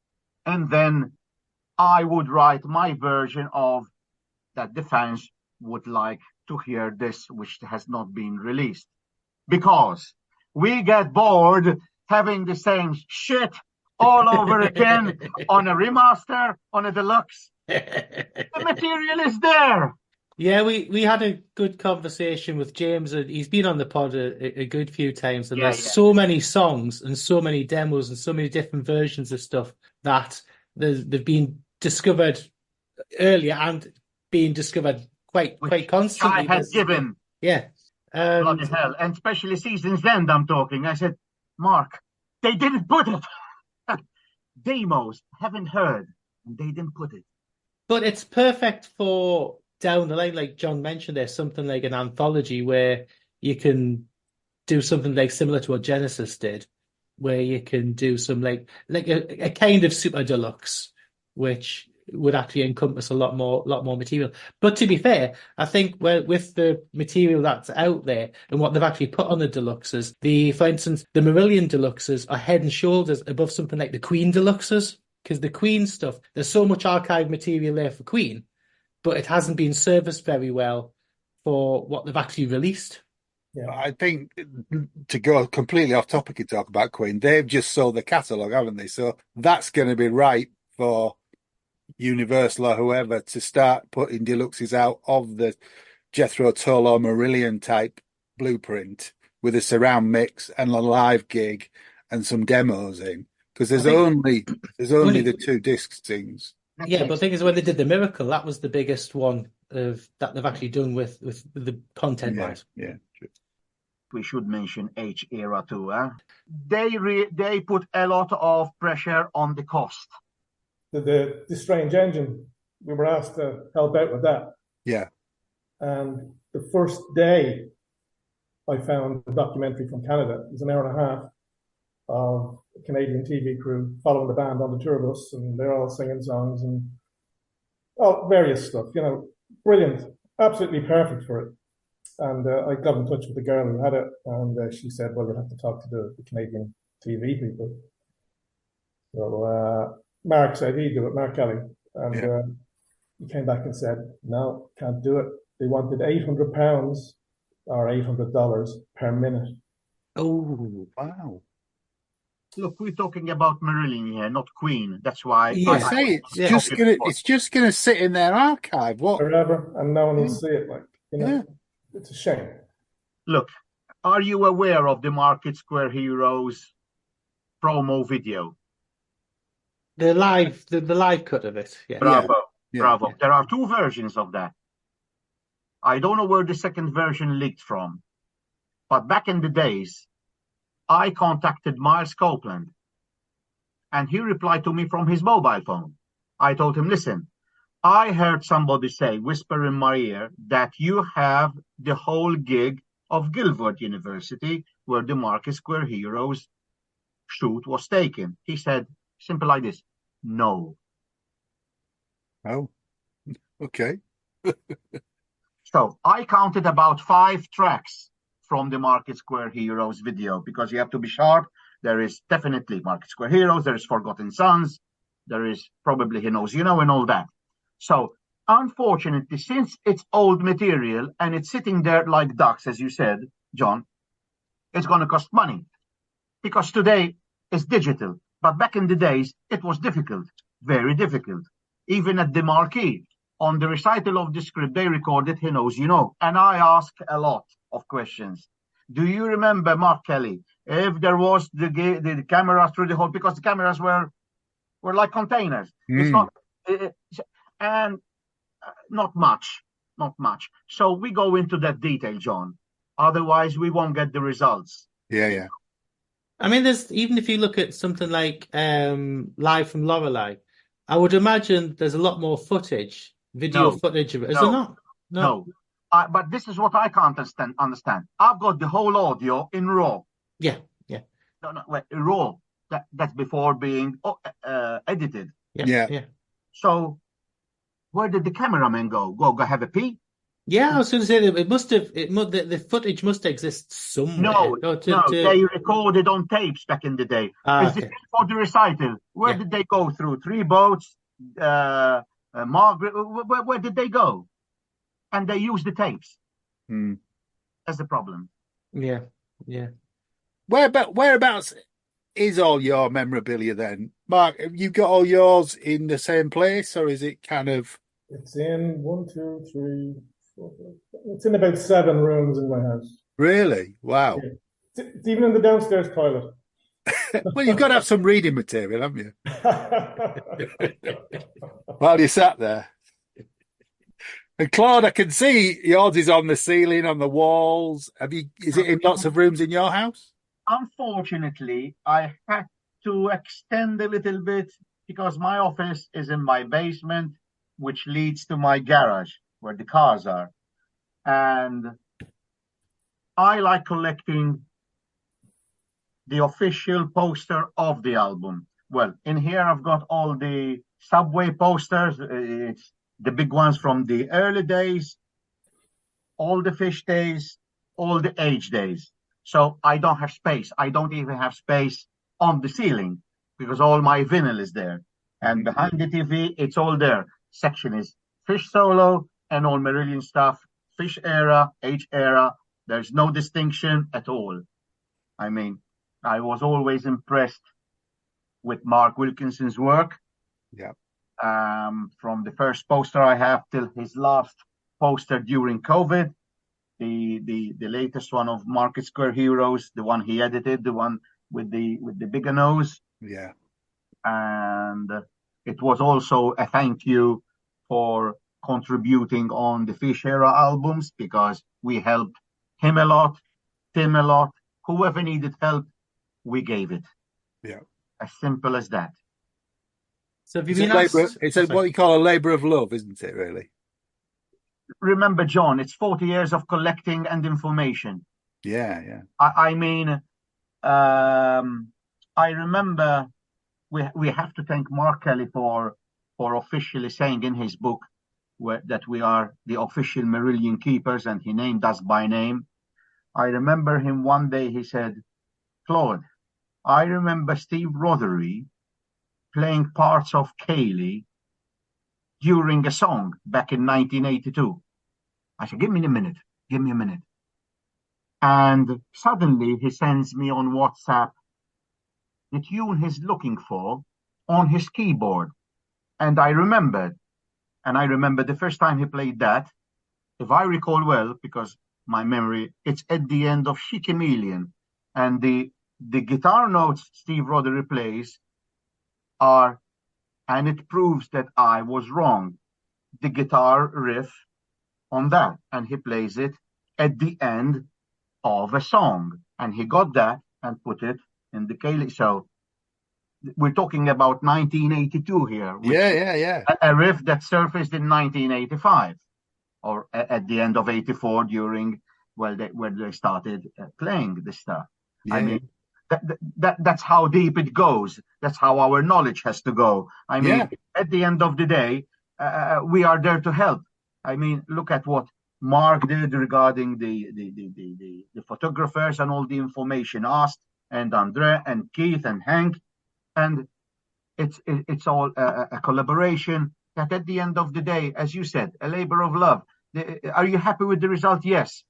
And then I would write my version of that the fans would like to hear this, which has not been released. Because we get bored having the same shit all over again on a remaster, on a deluxe. The material is there. Yeah, we had a good conversation with James, and he's been on the pod a good few times, and there's so many songs and so many demos and so many different versions of stuff that they've been discovered earlier and being discovered quite constantly. I has given. Yeah. Bloody hell. And especially Season's End, I'm talking. I said, Mark, they didn't put it. Demos, haven't heard, and they didn't put it. But it's perfect for down the line, like John mentioned, there's something like an anthology where you can do something like similar to what Genesis did, where you can do some like a kind of super deluxe, which would actually encompass a lot more material. But to be fair, I think with the material that's out there and what they've actually put on the deluxes, for instance, the Marillion deluxes are head and shoulders above something like the Queen deluxes, because the Queen stuff, there's so much archive material there for Queen, but it hasn't been serviced very well for what they've actually released. Yeah. I think, to go completely off topic and talk about Queen, they've just sold the catalogue, haven't they? So that's going to be right for Universal or whoever to start putting deluxes out of the Jethro Tull or Marillion type blueprint with a surround mix and a live gig and some demos in, because there's only the 2 disc things. Yeah, but the thing is, when they did the Miracle, that was the biggest one of that they've actually done with the content wise. Yeah, true. We should mention H era too. They put a lot of pressure on the cost. The Strange Engine, we were asked to help out with that. Yeah. And the first day I found a documentary from Canada. It was an hour and a half of a Canadian TV crew following the band on the tour bus, and they're all singing songs and various stuff, brilliant, absolutely perfect for it. And I got in touch with the girl who had it, and she said, well, you'll have to talk to the Canadian TV people. So Mark said he'd do it, Mark Kelly. And he came back and said, no, can't do it. They wanted £800 or $800 per minute. Oh, wow. Look, we're talking about Marillion here, not Queen. That's why it's just gonna sit in their archive. What? Forever, and no one will see it. It's a shame. Look, are you aware of the Market Square Heroes promo video? The live cut of it. Yeah. Bravo, Yeah. bravo. There are two versions of that. I don't know where the second version leaked from, but back in the days, I contacted Miles Copeland, and he replied to me from his mobile phone. I told him, listen, I heard somebody say, whisper in my ear, that you have the whole gig of Guildford University where the Market Square Heroes shoot was taken. He said, simple like this, no. Oh, okay. So I counted about 5 tracks from the Market Square Heroes video, because you have to be sharp. There is definitely Market Square Heroes, there is Forgotten Sons, there is probably He Knows You Know and all that. So unfortunately, since it's old material and it's sitting there like ducks, as you said, John, it's going to cost money, because today it's digital. But back in the days, it was difficult, very difficult. Even at the marquee, on the recital of the script, they recorded He Knows You Know. And I asked a lot of questions. Do you remember, Mark Kelly, if there was the cameras through the whole, because the cameras were like containers. It's not, and not much. So we go into that detail, John. Otherwise, we won't get the results. Yeah. I mean, there's even if you look at something like Live from Lorelei, I would imagine there's a lot more video footage of it. Is there not? No. But this is what I can't understand. I've got the whole audio in RAW. Yeah. No, wait, RAW. That's before being edited. Yeah. So where did the cameraman go? Go have a pee? Yeah, I was going to say that the footage must exist somewhere. No, they recorded on tapes back in the day. It's the same for the recital. Where did they go through? 3 boats, Margaret, where did they go? And they use the tapes. That's the problem. Yeah. Whereabouts is all your memorabilia then? Mark, have you got all yours in the same place, or is it kind of... It's in 1, 2, 3, 4, 5. It's in about 7 rooms in my house. Really? Wow. Yeah. It's even in the downstairs toilet. Well, you've got to have some reading material, haven't you? While you sat there. And Claude, I can see yours is on the ceiling, on the walls. Is it in lots of rooms in your house? Unfortunately, I had to extend a little bit because my office is in my basement, which leads to my garage where the cars are. And I like collecting the official poster of the album. Well, in here I've got all the Subway posters. It's the big ones from the early days, all the Fish days, all the Age days. So I don't have space. I don't even have space on the ceiling because all my vinyl is there. And behind the TV, it's all there. Section is Fish solo and all Marillion stuff. Fish era, Age era. There's no distinction at all. I mean, I was always impressed with Mark Wilkinson's work. Yeah. From the first poster I have till his last poster during COVID, the latest one of Market Square Heroes, the one he edited, the one with the bigger nose. Yeah. And it was also a thank you for contributing on the Fish era albums because we helped him a lot, Tim a lot, whoever needed help, we gave it. Yeah. As simple as that. So have you been asked? It's what you call a labour of love, isn't it, really? Remember, John, it's 40 years of collecting and information. Yeah. I mean, I remember we have to thank Mark Kelly for officially saying in his book that we are the official Marillion keepers, and he named us by name. I remember him one day, he said, Claude, I remember Steve Rothery playing parts of Kaylee during a song back in 1982. I said, give me a minute. And suddenly he sends me on WhatsApp the tune he's looking for on his keyboard. And I remembered the first time he played that, if I recall well, because my memory, it's at the end of She Chameleon. And the guitar notes Steve Rothery plays are and it proves that I was wrong. The guitar riff on that, and he plays it at the end of a song, and he got that and put it in the Kaylee. So we're talking about 1982 here, which Yeah. a riff that surfaced in 1985 or at the end of 84 during when they started playing this stuff. I mean, that's how deep it goes. That's how our knowledge has to go. I mean, at the end of the day, we are there to help. I mean, look at what Mark did regarding the photographers and all the information asked, and Andre and Keith and Hank, and it's all a collaboration. That at the end of the day, as you said, a labor of love. Are you happy with the result? Yes.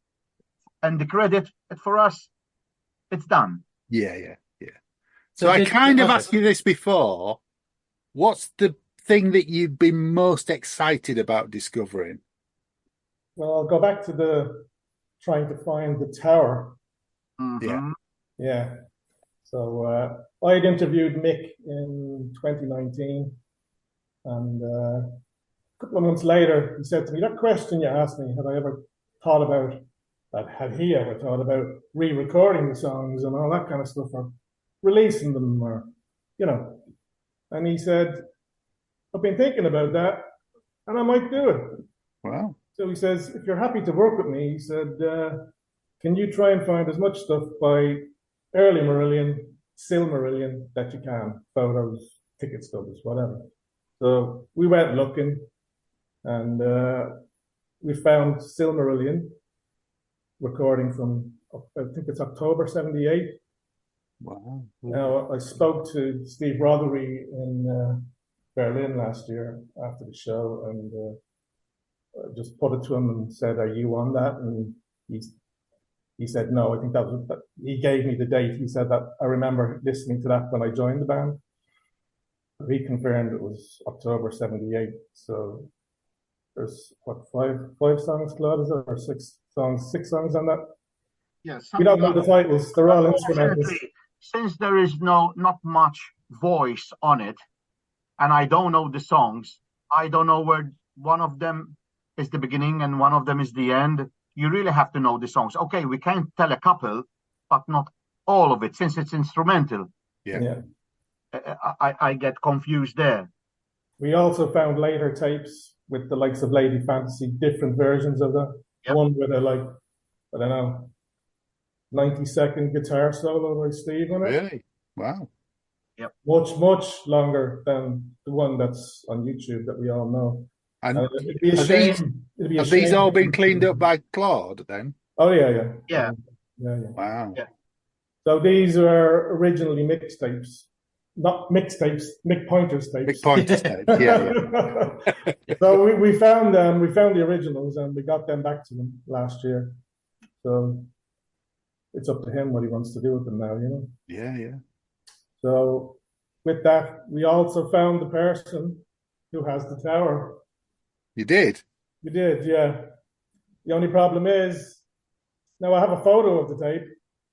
And the credit for us, it's done. Yeah. So I kind of asked you this before. What's the thing that you've been most excited about discovering? Well, I'll go back to the trying to find the tower. Mm-hmm. Yeah. So I had interviewed Mick in 2019, and a couple of months later, he said to me, that question you asked me, had he ever thought about re-recording the songs and all that kind of stuff, or releasing them, or, and he said, I've been thinking about that, and I might do it. Wow. So he says, if you're happy to work with me, he said, can you try and find as much stuff by early Marillion, still Marillion, that you can, photos, ticket stubs, whatever. So we went looking, and we found still Marillion recording from, I think it's October 78. Wow. Now, I spoke to Steve Rothery in Berlin last year after the show, and I just put it to him and said, are you on that? And he said, no. I think he gave me the date. He said that I remember listening to that when I joined the band. He confirmed it was October 78. So there's five songs, Claude, is there? Or six songs on that? Yes. We don't know the titles. They're all instrumentals. Since there is not much voice on it, and I don't know the songs, I don't know where one of them is the beginning and one of them is the end. You really have to know the songs. Okay, we can tell a couple, but not all of it, since it's instrumental. Yeah. I get confused there. We also found later tapes with the likes of Lady Fantasy, different versions of that. Yep. One with a 90-second guitar solo by Steve on it. Really? Wow. Yep. Much longer than the one that's on YouTube that we all know. And it'd be a shame. Have these all been cleaned up by Claude then? Oh yeah. Wow. Yeah. So these are originally mixtapes. Not mixtapes, Mick Pointer's tapes. Mick Pointer's tapes, yeah. So we found the originals, and we got them back to him last year. So it's up to him what he wants to do with them now, Yeah. So with that, we also found the person who has the tower. You did? We did, yeah. The only problem is, now I have a photo of the tape.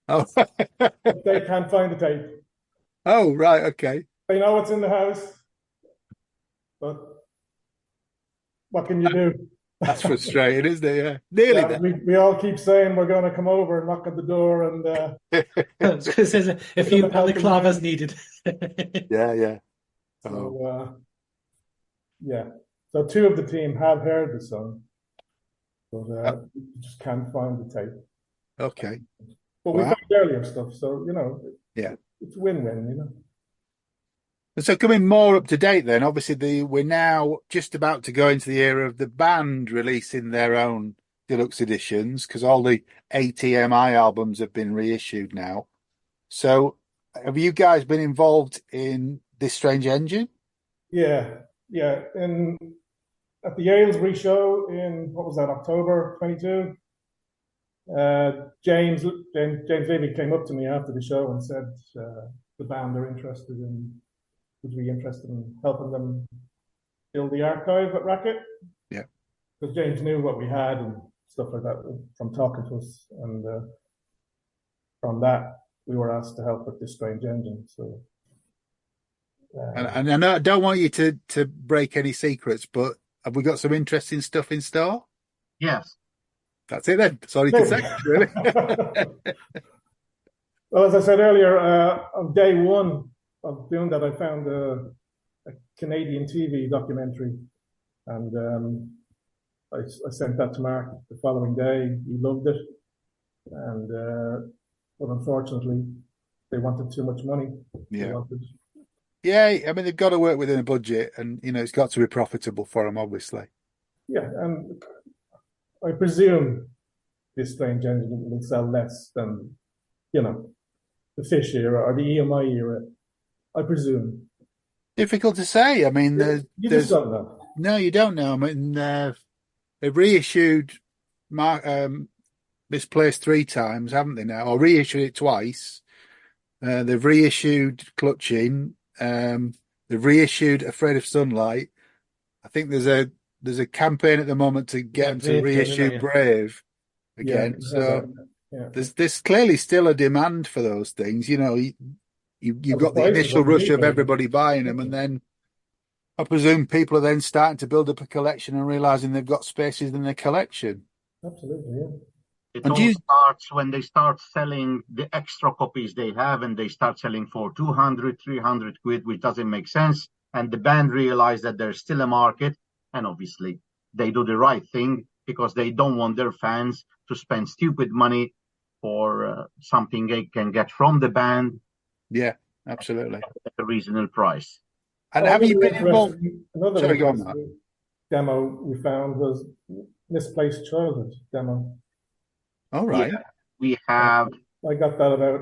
Oh. But they can't find the tape. Oh, right, okay. They know it's in the house, but what can you do? That's frustrating, isn't it? Yeah, nearly there. We all keep saying we're going to come over and knock at the door, and there's a few balaclavas needed. Yeah. So, So two of the team have heard the song, but we just can't find the tape. Okay. But we found earlier stuff, so yeah, it's win-win, And so coming more up to date then, obviously we're now just about to go into the era of the band releasing their own deluxe editions, because all the ATMI albums have been reissued now. So have you guys been involved in This Strange Engine? Yeah. At the Aylesbury show in, what was that, October 22, James Levy came up to me after the show and said the band are would be interested in helping them build the archive at Racket. Yeah. Because James knew what we had and stuff like that from talking to us. And from that, we were asked to help with This Strange Engine. So And I know I don't want you to break any secrets, but have we got some interesting stuff in store? Yes. That's it then. Sorry to say, really. Well, as I said earlier, on day one of doing that, I found a Canadian TV documentary, and I sent that to Mark the following day. He loved it, and but unfortunately, they wanted too much money. Yeah. Yeah, I mean, they've got to work within a budget, and it's got to be profitable for them, obviously. Yeah, and I presume this strange engine will sell less than, the Fish era or the EMI era. I presume. Difficult to say. I mean, you just don't know. No, you don't know. I mean, they've reissued Misplaced 3 times, haven't they now? Or reissued it twice. They've reissued Clutching. They've reissued Afraid of Sunlight. I think there's a campaign at the moment to get them to reissue Brave again. There's clearly still a demand for those things. You've got the initial rush of everybody buying them, and then I presume people are then starting to build up a collection and realizing they've got spaces in their collection. Absolutely, yeah. It all starts when they start selling the extra copies they have, and they start selling for 200, 300 quid, which doesn't make sense. And the band realize that there's still a market, and obviously they do the right thing because they don't want their fans to spend stupid money for something they can get from the band. Yeah, absolutely. At a reasonable price. And have you been involved? Another demo we found was Misplaced Childhood demo. All right. Yeah, we have. I got that about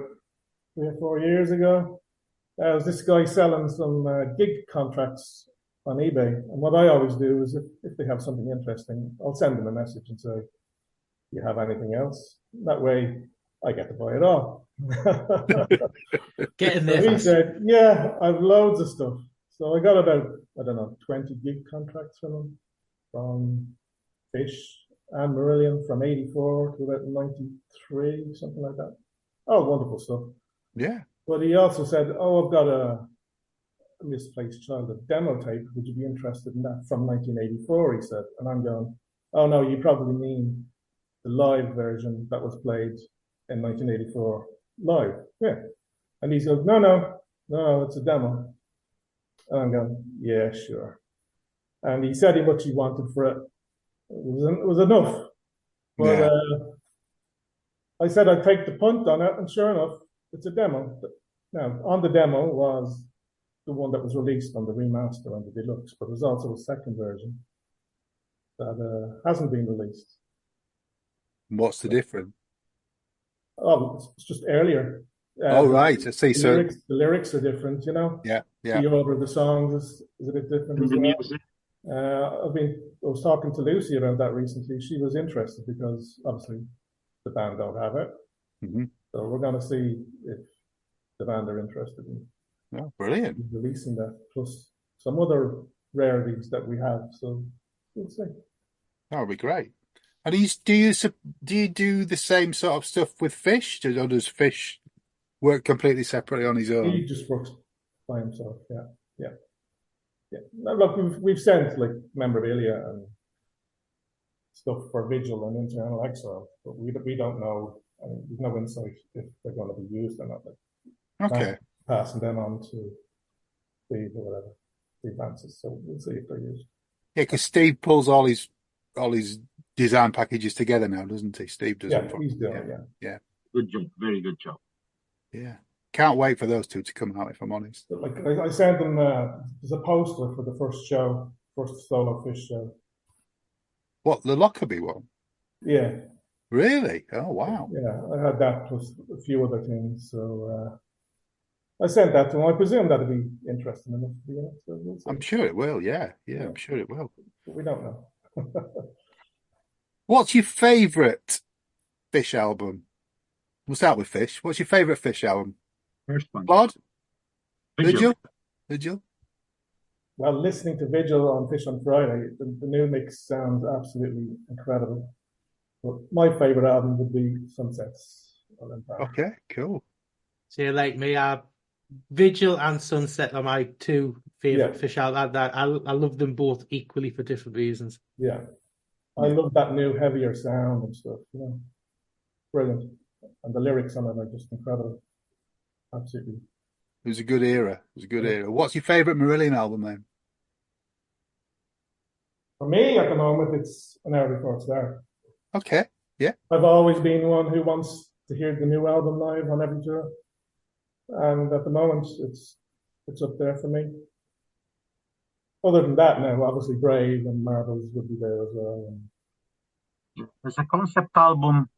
3 or 4 years ago. There was this guy selling some gig contracts on eBay. And what I always do is if they have something interesting, I'll send them a message and say, "Do you have anything else?" That way I get to buy it all. Get in there. So he said, "Yeah, I've loads of stuff." So I got about, 20 gig contracts from him, from Fish and Marillion from 84 to about 93, something like that. Oh, wonderful stuff. Yeah. But he also said, "Oh, I've got a Misplaced Childhood demo tape. Would you be interested in that from 1984?" He said. And I'm going, "Oh, no, you probably mean the live version that was played in 1984 live." Yeah. And he said, no, it's a demo. And I'm going, "Yeah, sure." And he said how much he wanted for it. It was enough. But I said I'd take the punt on it, and sure enough, it's a demo. Now, on the demo was the one that was released on the remaster on the deluxe, but there's also a second version that hasn't been released. What's the difference? Oh, it's just earlier. Right. I see. The lyrics are different, Yeah. The order of the songs is a bit different as well. Music. I was talking to Lucy about that recently. She was interested because obviously the band don't have it. Mm-hmm. So we're going to see if the band are interested in brilliant releasing that, plus some other rarities that we have. So we'll see. That would be great. And do you do the same sort of stuff with Fish? Or does Fish work completely separately on his own? He just works by himself. Yeah. Now, look, we've sent like memorabilia and stuff for Vigil and Internal Exile, but we don't know. I mean, there's no insight if they're going to be used or not. Okay. Passing them on to Steve or whatever, Steve Francis. So we'll see if they're used. Yeah, because Steve pulls all his design packages together now, doesn't he? Steve does. Yeah, he's doing it. Yeah. Good job. Very good job. Yeah. Can't wait for those two to come out, if I'm honest. But like I sent them, there's a poster for the first solo Fish show. What, the Lockerbie one? Yeah. Really? Oh, wow. Yeah, I had that plus a few other things. So I sent that to him. I presume that'd be interesting enough to be in it. So we'll see. I'm sure it will. Yeah, I'm sure it will. But we don't know. What's your favourite Fish album? We'll start with Fish. What's your favourite Fish album? First one. Claude? Vigil. Vigil? Well, listening to Vigil on Fish on Friday, the new mix sounds absolutely incredible. But my favourite album would be Sunsets. Okay, cool. So like me, I Vigil and Sunset are my two favorite Yeah. Fish albums. I love them both equally for different reasons. Yeah. I love that new heavier sound and stuff, Brilliant. And the lyrics on it are just incredible. Absolutely. It was a good era. It was a good era. What's your favourite Marillion album then? For me, at the moment, it's An Hour Before It's Dark. Okay. Yeah. I've always been one who wants to hear the new album live on every tour. And at the moment, it's up there for me. Other than that, now, obviously, Brave and Marbles would be there as well. There's a concept album,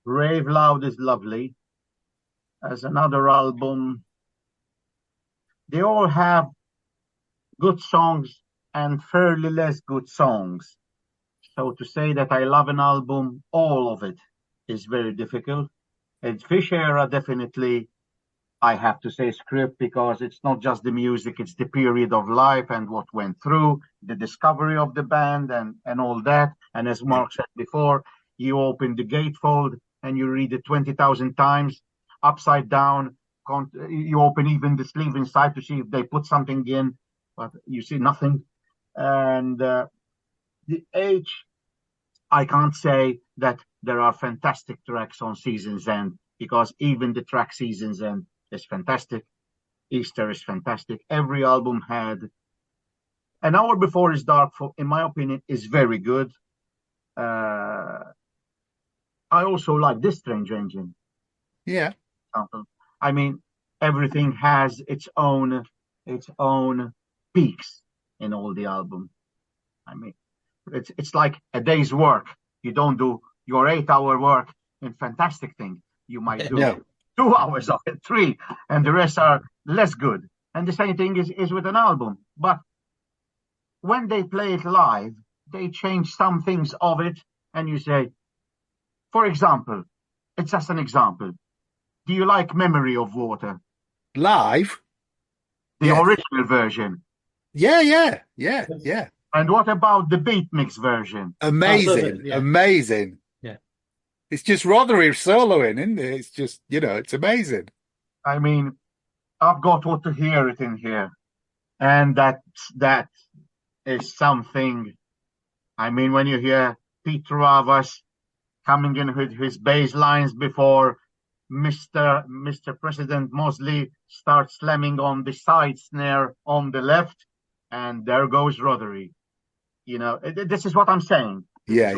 Rave Loud is Lovely. As another album, they all have good songs and fairly less good songs. So to say that I love an album, all of it, is very difficult. And Fish era, definitely, I have to say Script, because it's not just the music, it's the period of life and what went through, the discovery of the band and all that. And as Mark said before, you open the gatefold and you read it 20,000 times, upside down. You open even the sleeve inside to see if they put something in, but you see nothing. And the age, I can't say that there are fantastic tracks on Season's End, because even the track Season's End is fantastic. Easter is fantastic. Every album had. An Hour Before It's Dark, in my opinion, is very good. I also like This Strange Engine. Yeah. I mean, everything has its own peaks in all the album. I mean, it's like a day's work. You don't do your 8-hour work in fantastic thing. You might do 2 hours of it, 3, and the rest are less good. And the same thing is with an album. But when they play it live, they change some things of it, and you say, for example, it's just an example. Do you like Memory of Water? Live? The original version. Yeah. And what about the beat mix version? Amazing. Amazing. Yeah. It's just Rothery soloing, isn't it? It's just, it's amazing. I mean, I've got what to hear it in here. And that is something. I mean, when you hear Pete Ravas coming in with his bass lines before Mr. President Mosley starts slamming on the side snare on the left, and there goes Rothery. This is what I'm saying. Yeah.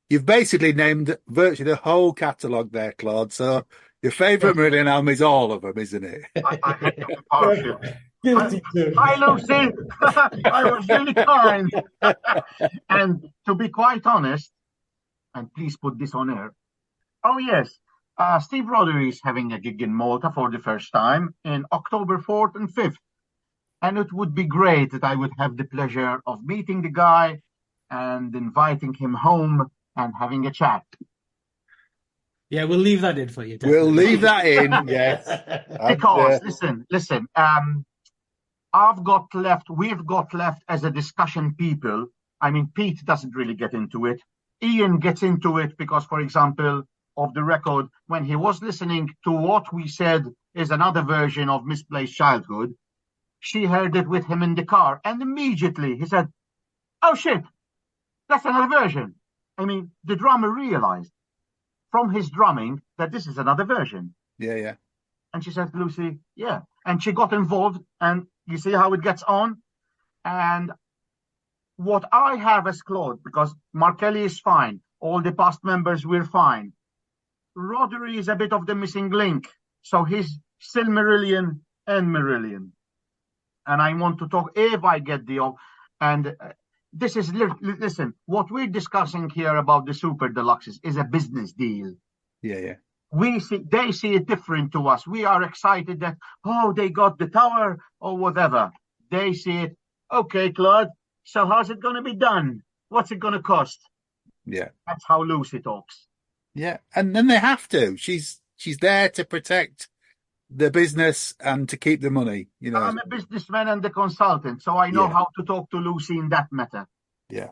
You've basically named virtually the whole catalogue there, Claude. So your favourite Marillion album is all of them, isn't it? I had to be partial. Hi, Lucy. I was really kind. And to be quite honest, and please put this on air. Oh, yes. Steve Rothery is having a gig in Malta for the first time in October 4th and 5th. And it would be great that I would have the pleasure of meeting the guy and inviting him home and having a chat. Yeah, we'll leave that in for you. Definitely. We'll leave that in, yes. Because, listen, we've got left as a discussion people. I mean, Pete doesn't really get into it. Ian gets into it because, for example, of the record, when he was listening to what we said is another version of Misplaced Childhood, she heard it with him in the car, and immediately he said, "Oh shit, that's another version." I mean, the drummer realized from his drumming that this is another version. Yeah. And she said, "Lucy, yeah." And she got involved, and you see how it gets on. And what I have as Claude, because Mark Kelly is fine, all the past members we're fine. Rothery is a bit of the missing link, so he's still Marillion and Marillion. And I want to talk, if I get this is, listen, what we're discussing here about the Super Deluxes is a business deal. Yeah. They see it different to us. We are excited that, they got the tower or whatever. They see it, okay, Claude, so how's it going to be done? What's it going to cost? Yeah. That's how Lucy talks. Yeah, and then they have to. She's there to protect the business and to keep the money. I'm a businessman and a consultant, so I know how to talk to Lucy in that matter. Yeah.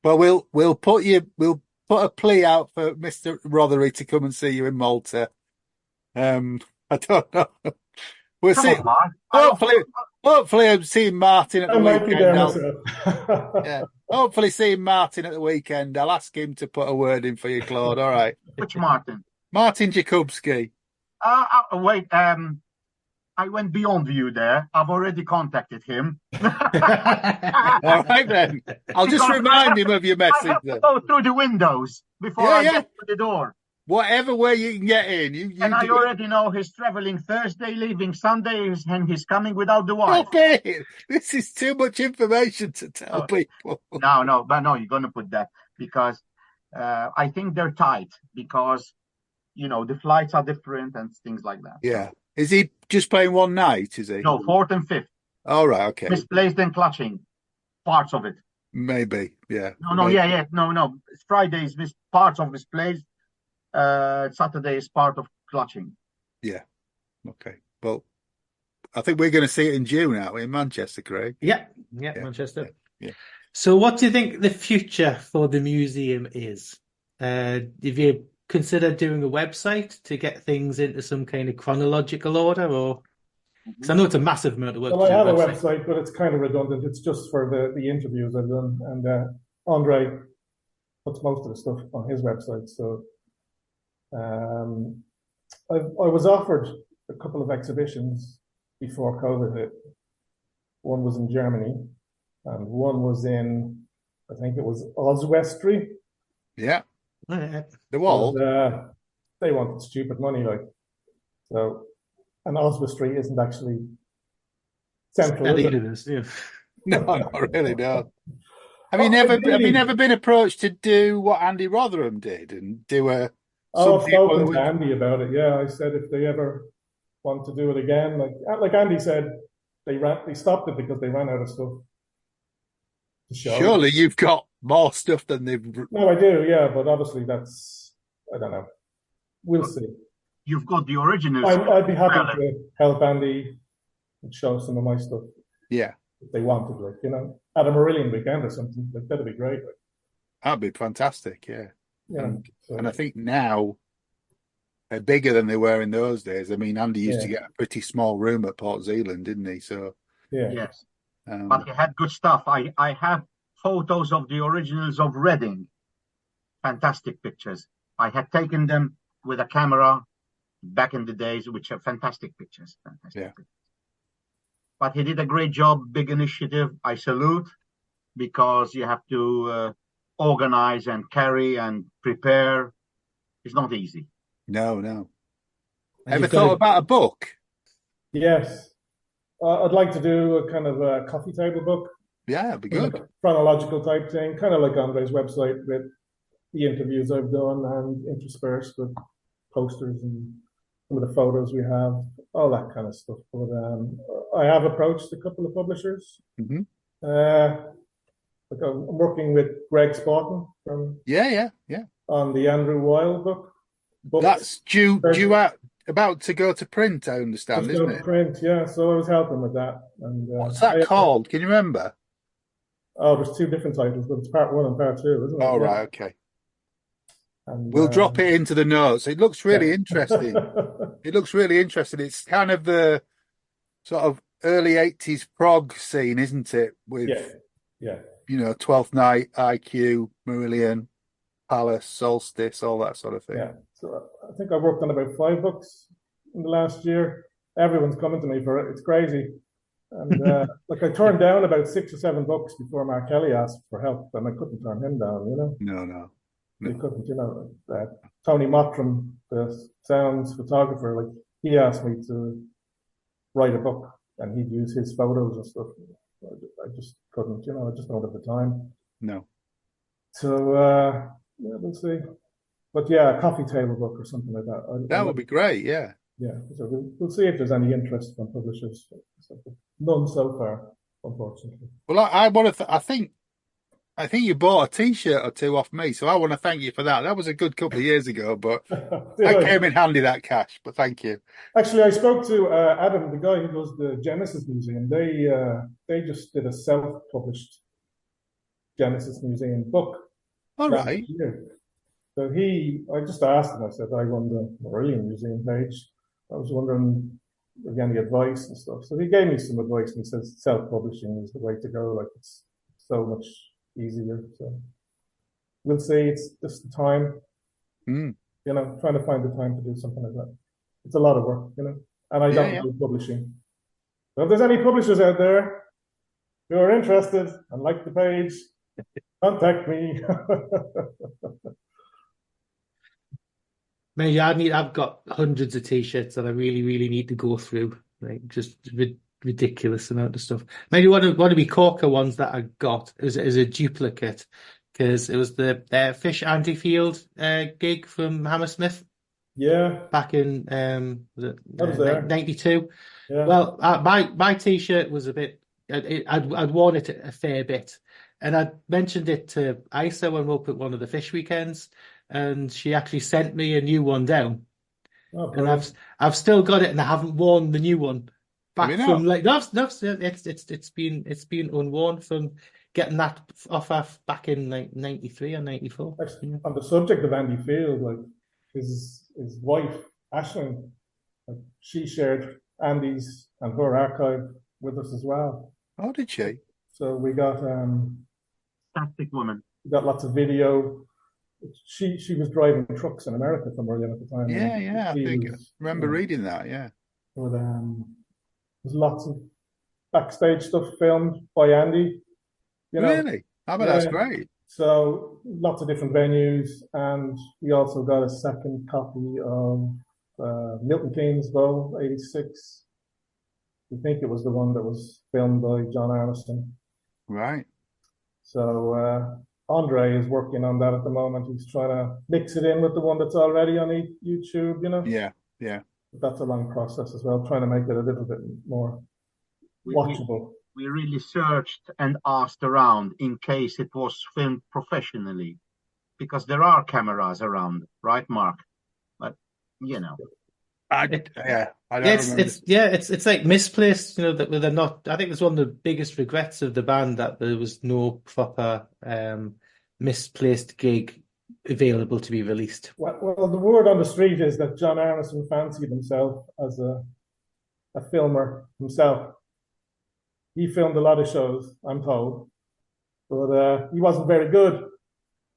Well, we'll put a plea out for Mr. Rothery to come and see you in Malta. I don't know. We'll Come see. on, Mark. Hopefully, I'm seeing Martin at I the might be there weekend. myself. Yeah. Hopefully, seeing Martin at the weekend. I'll ask him to put a word in for you, Claude. All right. Which Martin? Martin Jakubski. Wait. I went beyond you there. I've already contacted him. All right, then. I'll just remind him of your I message have to then. go through the windows before I get to the door. Whatever way you can get in. You And I do it. already know he's traveling Thursday, leaving Sunday, and he's coming without the wife. Okay. This is too much information to tell people. No, you're going to put that because I think they're tight because, the flights are different and things like that. Yeah. Is he just playing one night, is he? No, fourth and fifth. All right, okay. Misplaced and clutching. Parts of it. Maybe, yeah. No. Friday is parts of misplaced. Saturday is part of clutching. Yeah. Okay. Well, I think we're going to see it in June now in Manchester, Craig. Yeah, Manchester. Yeah. So what do you think the future for the museum is? Have you considered doing a website to get things into some kind of chronological order, or because I know it's a massive amount of work. Well, I have a website, but it's kind of redundant. It's just for the interviews I've done, and Andre puts most of the stuff on his website. So I was offered a couple of exhibitions before COVID hit. One was in Germany, and one was in, I think it was Oswestry. Yeah. Right. The wall. But, they wanted stupid money, so. And Oswestry isn't actually central. Yeah. No, not really. No. Have you never been approached to do what Andy Rotherham did and do a? I've spoken to Andy about it. Yeah, I said if they ever want to do it again, like Andy said, they stopped it because they ran out of stuff to show. Surely you've got more stuff than they've. No, I do. Yeah, but obviously I don't know. We'll see. You've got the originals. I'd be happy to help Andy and show some of my stuff. Yeah. If they wanted, at a Marillion weekend or something, that'd be great. That'd be fantastic, yeah. Yeah. And I think now they're bigger than they were in those days. I mean, Andy used to get a pretty small room at Port Zealand, didn't he? So yes, but he had good stuff. I have photos of the originals of Reading. Fantastic pictures. I had taken them with a camera back in the days, which are fantastic pictures. Pictures. But he did a great job, big initiative. I salute, because you have to organize and carry and prepare. It's not easy. No. Ever thought about a book? Yes. I'd like to do a kind of a coffee table book. Yeah, it'd be good. Chronological type thing, kind of like Andre's website with the interviews I've done and interspersed with posters and some of the photos we have, all that kind of stuff. But I have approached a couple of publishers. Mm-hmm. I'm working with Greg Spaughton from on the Andrew Weil book. That's due out, about to go to print, I understand, isn't it? Print, yeah. So I was helping with that. And what's that called? Can you remember? Oh, there's two different titles, but it's part 1 and part 2, isn't it? Oh, right, okay. And, we'll drop it into the notes. It looks really interesting. It looks really interesting. It's kind of the sort of early 80s prog scene, isn't it? With, 12th Night, IQ, Marillion, Palace, Solstice, all that sort of thing. Yeah. So I think I worked on about 5 books in the last year. Everyone's coming to me for it. It's crazy. And I turned down about 6 or 7 books before Mark Kelly asked for help, and I couldn't turn him down, No. You couldn't, Tony Mottram, the sounds photographer, he asked me to write a book, and he'd use his photos and stuff. I just couldn't, I just don't have the time. No. So, we'll see. But a coffee table book or something like that. That would be great, yeah. Yeah, so we'll see if there's any interest from publishers. None so far, unfortunately. Well, I want to. I think you bought a T-shirt or 2 off me, so I want to thank you for that. That was a good couple of years ago, but that came in handy, that cash. But thank you. Actually, I spoke to Adam, the guy who does the Genesis Museum. They just did a self-published Genesis Museum book. All right. Year. So I just asked him. I said, I run the Marillion Museum page. I was wondering if any advice and stuff. So he gave me some advice, and he says self-publishing is the way to go. Like, it's so much easier. So we'll see. It's just the time, trying to find the time to do something like that. It's a lot of work, and I don't do publishing. So if there's any publishers out there who are interested and like the page, contact me. Maybe I've got hundreds of t-shirts that I really, really need to go through. Like, just ridiculous amount of stuff. Maybe one of the Corker ones that I got is a duplicate, because it was the Fish Anfield gig from Hammersmith. Yeah. Back in 92. Yeah. Well, my t-shirt was a bit. I'd worn it a fair bit, and I mentioned it to Isa when we were up at one of the fish weekends, and she actually sent me a new one down. Oh, and I've still got it, and I haven't worn the new one back from like no, it's been unworn from getting that off back in like 93 or 94. Actually, on the subject of Andy Field, like his wife Aisling, like, she shared Andy's and her archive with us as well. Oh, did she? So we got fantastic woman. We got lots of video. She was driving trucks in America from Marillion at the time. Yeah, I remember reading that. Yeah, but there's lots of backstage stuff filmed by Andy. Really? I bet that's great. So lots of different venues, and we also got a second copy of Milton Keynes Bowl '86. I think it was the one that was filmed by John Armstrong. Right. So Andre is working on that at the moment. He's trying to mix it in with the one that's already on YouTube, Yeah. But that's a long process as well, trying to make it a little bit more watchable. We really searched and asked around in case it was filmed professionally, because there are cameras around, right, Mark? But I don't remember. It's like misplaced, that they're not. I think it's one of the biggest regrets of the band that there was no proper misplaced gig available to be released. Well, the word on the street is that John Armstrong fancied himself as a filmer himself. He filmed a lot of shows, I'm told, but he wasn't very good.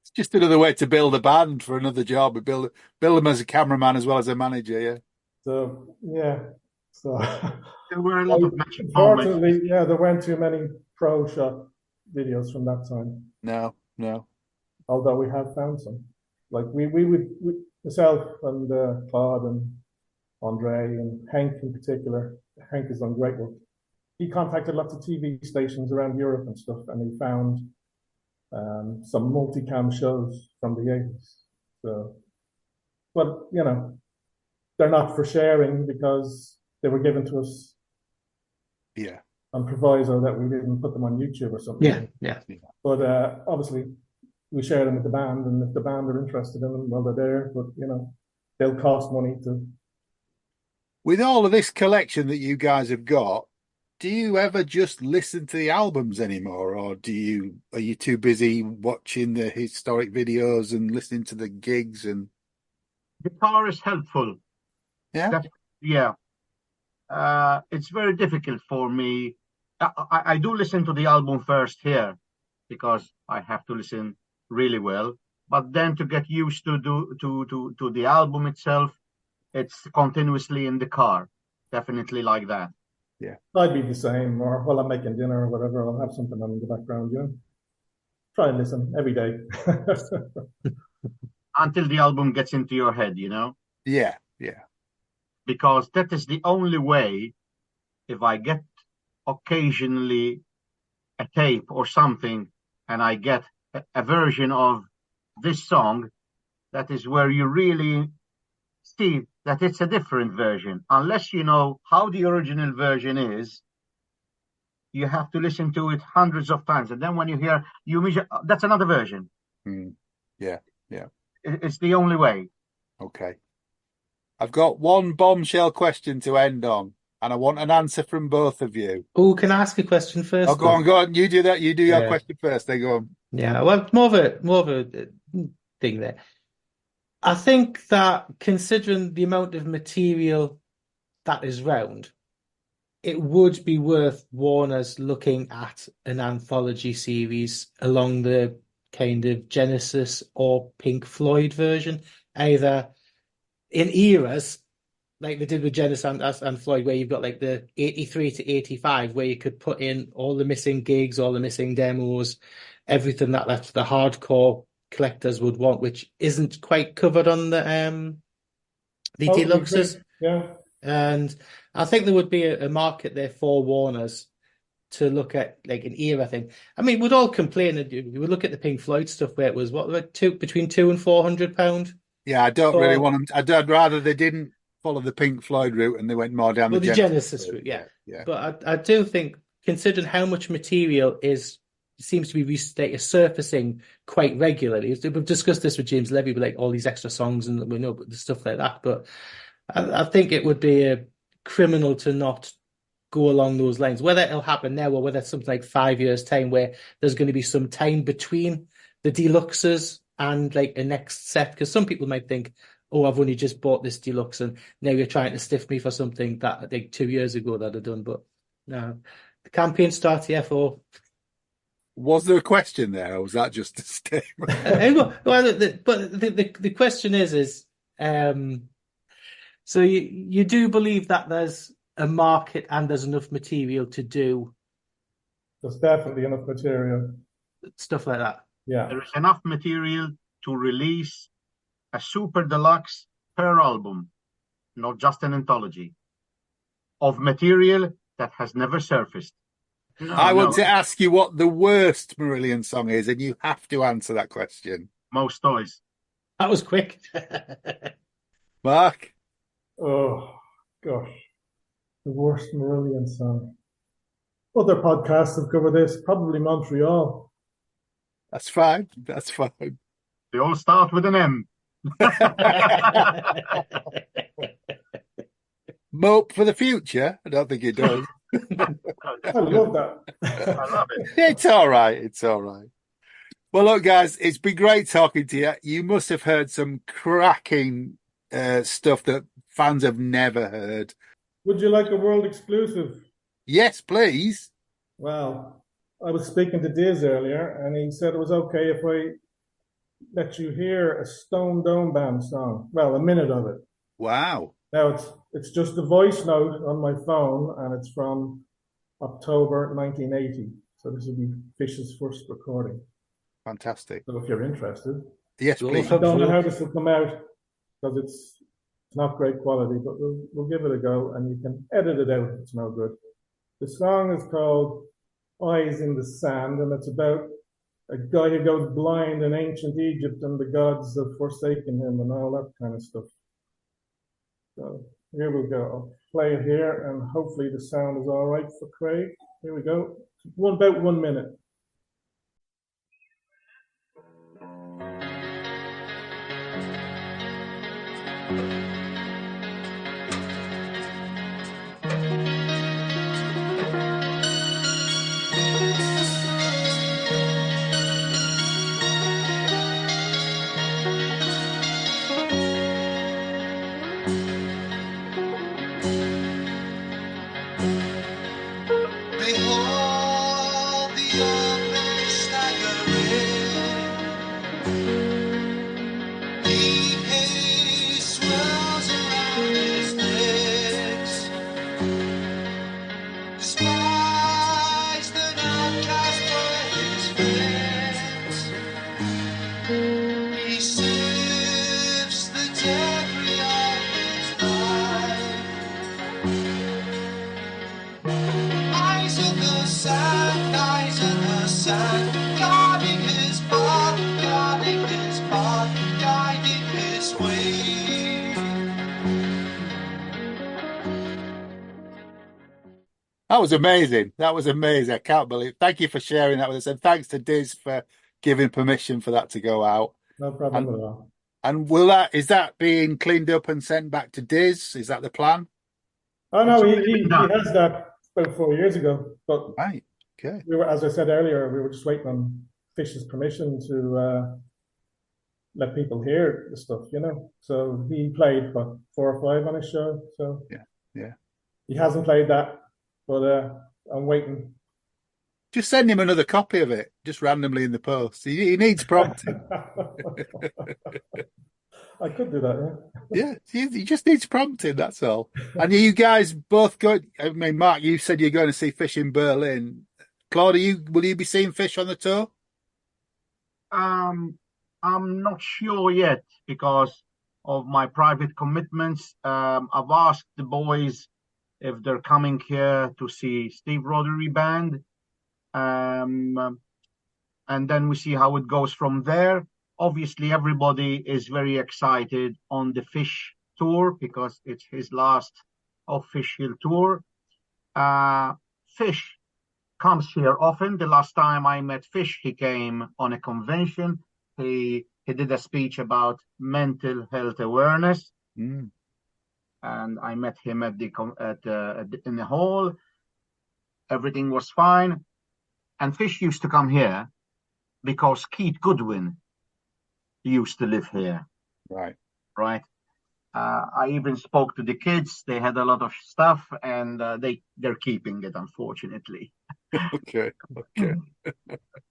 It's just another way to build a band for another job. Build them as a cameraman as well as a manager. Yeah. So yeah. So there were a lot of matching. Unfortunately, there weren't too many pro shot videos from that time. No. Although we have found some, like we myself and Claude and Andre and Hank in particular. Hank has done great work. He contacted lots of TV stations around Europe and stuff, and he found some multicam shows from the 80s. So, but they're not for sharing because they were given to us. Yeah. On proviso that we didn't put them on YouTube or something. Yeah. But obviously, we share them with the band, and if the band are interested in them, well, they're there. But they'll cost money to. With all of this collection that you guys have got, do you ever just listen to the albums anymore, or are you too busy watching the historic videos and listening to the gigs? And guitar is helpful. Yeah. It's very difficult for me. I do listen to the album first here because I have to listen really well. But then to get used to the album itself, it's continuously in the car. Definitely like that. Yeah, I'd be the same. Or while I'm making dinner or whatever, I'll have something on in the background. Try and listen every day until the album gets into your head. Yeah. Because that is the only way. If I get occasionally a tape or something, and I get a version of this song, that is where you really see that it's a different version. Unless you know how the original version is, you have to listen to it hundreds of times. And then when you hear, that's another version. Yeah. It's the only way. Okay. I've got one bombshell question to end on, and I want an answer from both of you. Oh, can I ask a question first? Oh, go on. You do that. You do your question first. Then go on. Yeah, well, more of a thing there. I think that considering the amount of material that is round, it would be worth Warner's looking at an anthology series along the kind of Genesis or Pink Floyd version, either in eras like they did with Genesis and Floyd, where you've got like the 83 to 85, where you could put in all the missing gigs, all the missing demos, everything that the hardcore collectors would want, which isn't quite covered on the deluxes. Yeah. And I think there would be a market there for Warner's to look at like an era thing. I mean, we'd all complain that we would look at the Pink Floyd stuff where it was between £200 and £400. Yeah, I don't really want them. I'd rather they didn't follow the Pink Floyd route and they went more down the Genesis route. Yeah. But I do think, considering how much material seems to be surfacing quite regularly. We've discussed this with James Levy, with like all these extra songs and we know the stuff like that. But I think it would be a criminal to not go along those lines. Whether it'll happen now or whether it's something like 5 years' time where there's going to be some time between the deluxes and like a next set. Because some people might think, oh, I've only just bought this deluxe and now you're trying to stiff me for something that I think 2 years ago that I'd done. But no, the campaign starts here for... Was there a question there, or was that just a statement? The question is, so you do believe that there's a market and there's enough material to do? There's definitely enough material. Stuff like that. Yeah. There is enough material to release a super deluxe per album, not just an anthology, of material that has never surfaced. I want to ask you what the worst Marillion song is, and you have to answer that question. Most Toys. That was quick. Mark? Oh, gosh. The worst Marillion song. Other podcasts have covered this, probably Montreal. That's fine. They all start with an M. Mope for the future? I don't think it does. I love that. I love it. It's all right. Well, look, guys, it's been great talking to you. You must have heard some cracking stuff that fans have never heard. Would you like a world exclusive? Yes, please. Well, I was speaking to Diz earlier, and he said it was okay if I let you hear a Stone Dome Band song. Well, a minute of it. Wow. Now, it's just a voice note on my phone, and it's from October 1980. So this will be Fish's first recording. Fantastic. So if you're interested. Yes, please. I don't know how this will come out because it's not great quality, but we'll give it a go, and you can edit it out if it's no good. The song is called Eyes in the Sand, and it's about a guy who goes blind in ancient Egypt and the gods have forsaken him and all that kind of stuff. So here we go. I'll play it here, and hopefully the sound is all right for Craig. Here we go. About 1 minute. Behold the earth staggering, deep haze swirls around his legs, despised and outcast by his friends, he sifts the debris of his life. Eyes in the sand, guarding his path, guiding his way. That was amazing. I can't believe it. Thank you for sharing that with us. And thanks to Diz for giving permission for that to go out. No problem at all. And is that being cleaned up and sent back to Diz? Is that the plan? Oh, no, he has that about 4 years ago. But Right. Okay. we were, as I said earlier, we were just waiting on Fish's permission to let people hear the stuff, you know. So he played 4 or 5 on his show. So Yeah. Yeah. He hasn't played that, but I'm waiting. Just send him another copy of it, just randomly in the post. He needs prompting. I could do that, yeah. Yeah, he just needs prompting, that's all. And you guys both go. I mean, Mark, you said you're going to see Fish in Berlin. Claude, will you be seeing Fish on the tour? I'm not sure yet because of my private commitments. I've asked the boys if they're coming here to see Steve Roddery band. And then we see how it goes from there. Obviously, everybody is very excited on the Fish tour because it's his last official tour. Fish comes here often. The last time I met Fish, he came on a convention. He did a speech about mental health awareness, Mm. and I met him in the hall. Everything was fine, and Fish used to come here because Keith Goodwin used to live here, Right. right? I even spoke to the kids. They had a lot of stuff, and they're keeping it, unfortunately. Okay. A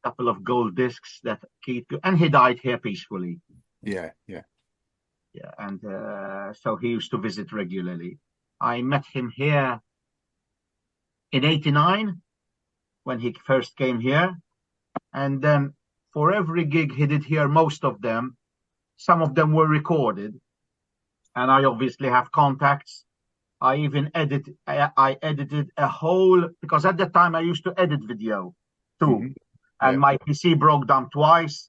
couple of gold discs that Keith, and he died here peacefully. Yeah. Yeah, and so he used to visit regularly. I met him here in '89 when he first came here, and then for every gig he did here, most of them, some of them were recorded, and I obviously have contacts. I even edited a whole, because at that time I used to edit video too, and my PC broke down twice,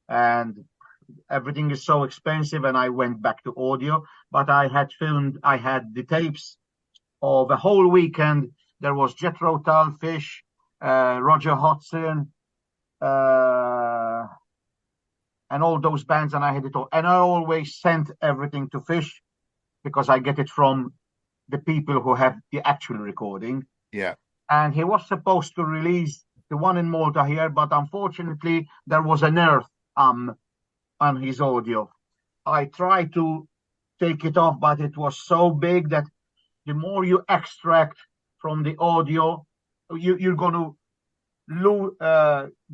and everything is so expensive, and I went back to audio. But I had the tapes of a whole weekend. There was Jethro Tull, Fish, Roger Hodgson, and all those bands, and I had it all. And I always sent everything to Fish because I get it from the people who have the actual recording. Yeah. And he was supposed to release the one in Malta here, but unfortunately there was an earth on his audio. I tried to take it off, but it was so big that the more you extract from the audio, you're going to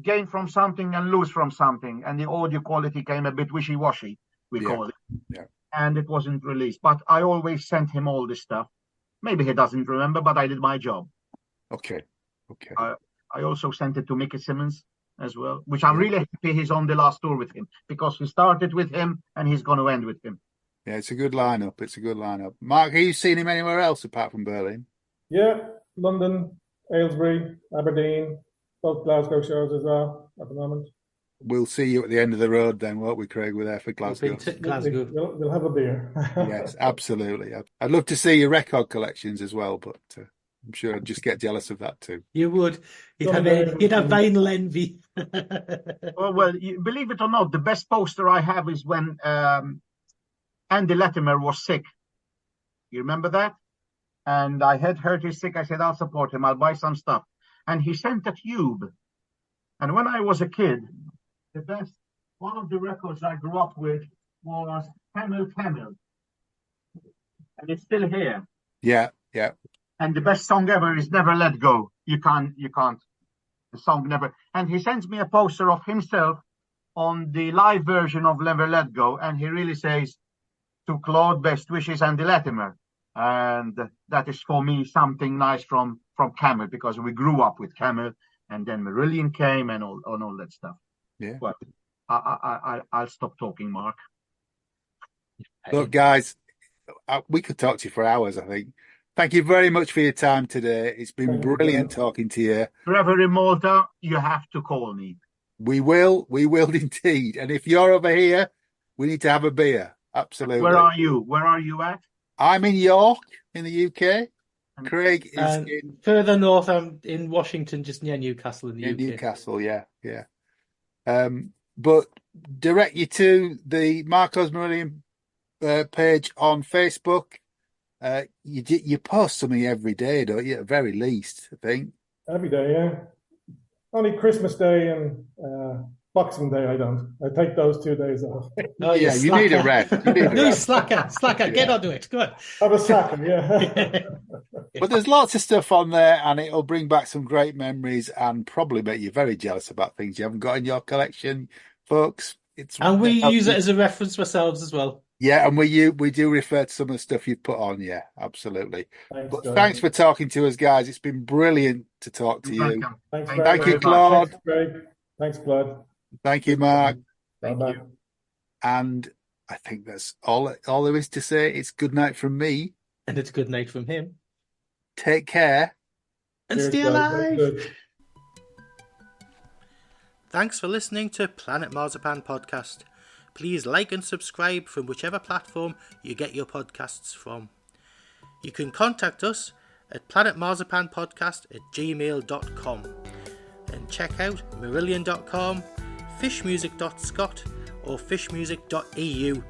gain from something and lose from something. And the audio quality came a bit wishy-washy, we call it. Yeah. And it wasn't released. But I always sent him all this stuff. Maybe he doesn't remember, but I did my job. Okay. I also sent it to Mickey Simmons as well, which I'm really happy he's on the last tour with him, because he started with him and he's going to end with him. Yeah, it's a good lineup. Mark, have you seen him anywhere else apart from Berlin? Yeah, London, Aylesbury, Aberdeen, both Glasgow shows as well at the moment. We'll see you at the end of the road then, won't we, Craig? We're there for Glasgow. Glasgow. We'll have a beer. Yes, absolutely. I'd love to see your record collections as well, but I'm sure I'd just get jealous of that too. You would. You'd have vinyl envy. Well, believe it or not, the best poster I have is when Andy Latimer was sick. You remember that? And I had heard he's sick. I said, I'll support him. I'll buy some stuff. And he sent a tube. And when I was a kid, one of the records I grew up with was Camel. And it's still here. Yeah. And the best song ever is Never Let Go. You can't. The song never. And he sends me a poster of himself on the live version of Never Let Go. And he really says, to Claude, best wishes, Andy Latimer. And that is for me something nice from Camel, because we grew up with Camel, and then Marillion came and all that stuff. Yeah. But I'll stop talking, Mark. Look, guys, we could talk to you for hours, I think. Thank you very much for your time today. It's been brilliant talking to you. Forever in Malta, you have to call me. We will indeed. And if you're over here, we need to have a beer. Absolutely. Where are you? Where are you at? I'm in York, in the UK. Craig is in further north. I'm in Washington, just near Newcastle in the UK. Newcastle, yeah. But direct you to the Marko's Marillion page on Facebook. You post something every day, don't you? At the very least, I think. Every day, yeah. Only Christmas Day and Boxing Day, I don't. I take those 2 days off. Oh, Yeah, you need a rest. You need a No, rest. slacker. Get onto it. Go on. Have a slacker, yeah. But there's lots of stuff on there, and it'll bring back some great memories and probably make you very jealous about things you haven't got in your collection, folks. And we use it as a reference ourselves as well. Yeah, and we do refer to some of the stuff you've put on. Yeah, absolutely. Thanks, But John. thanks for talking to us, guys. It's been brilliant to talk to You're you. welcome. Thanks Thank very Thank you, much. Claude. Thanks, Greg. Thanks, Claude. Thank you, Mark. Thank Bye-bye. you. And I think that's all there is to say. It's good night from me. And it's good night from him. Take care. And Cheers, stay guys. alive. Good. Thanks for listening to Planet Marzipan Podcast. Please like and subscribe from whichever platform you get your podcasts from. You can contact us at planetmarzipanpodcast@gmail.com and check out Marillion.com, fishmusic.scot or fishmusic.eu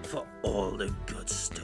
for all the good stuff.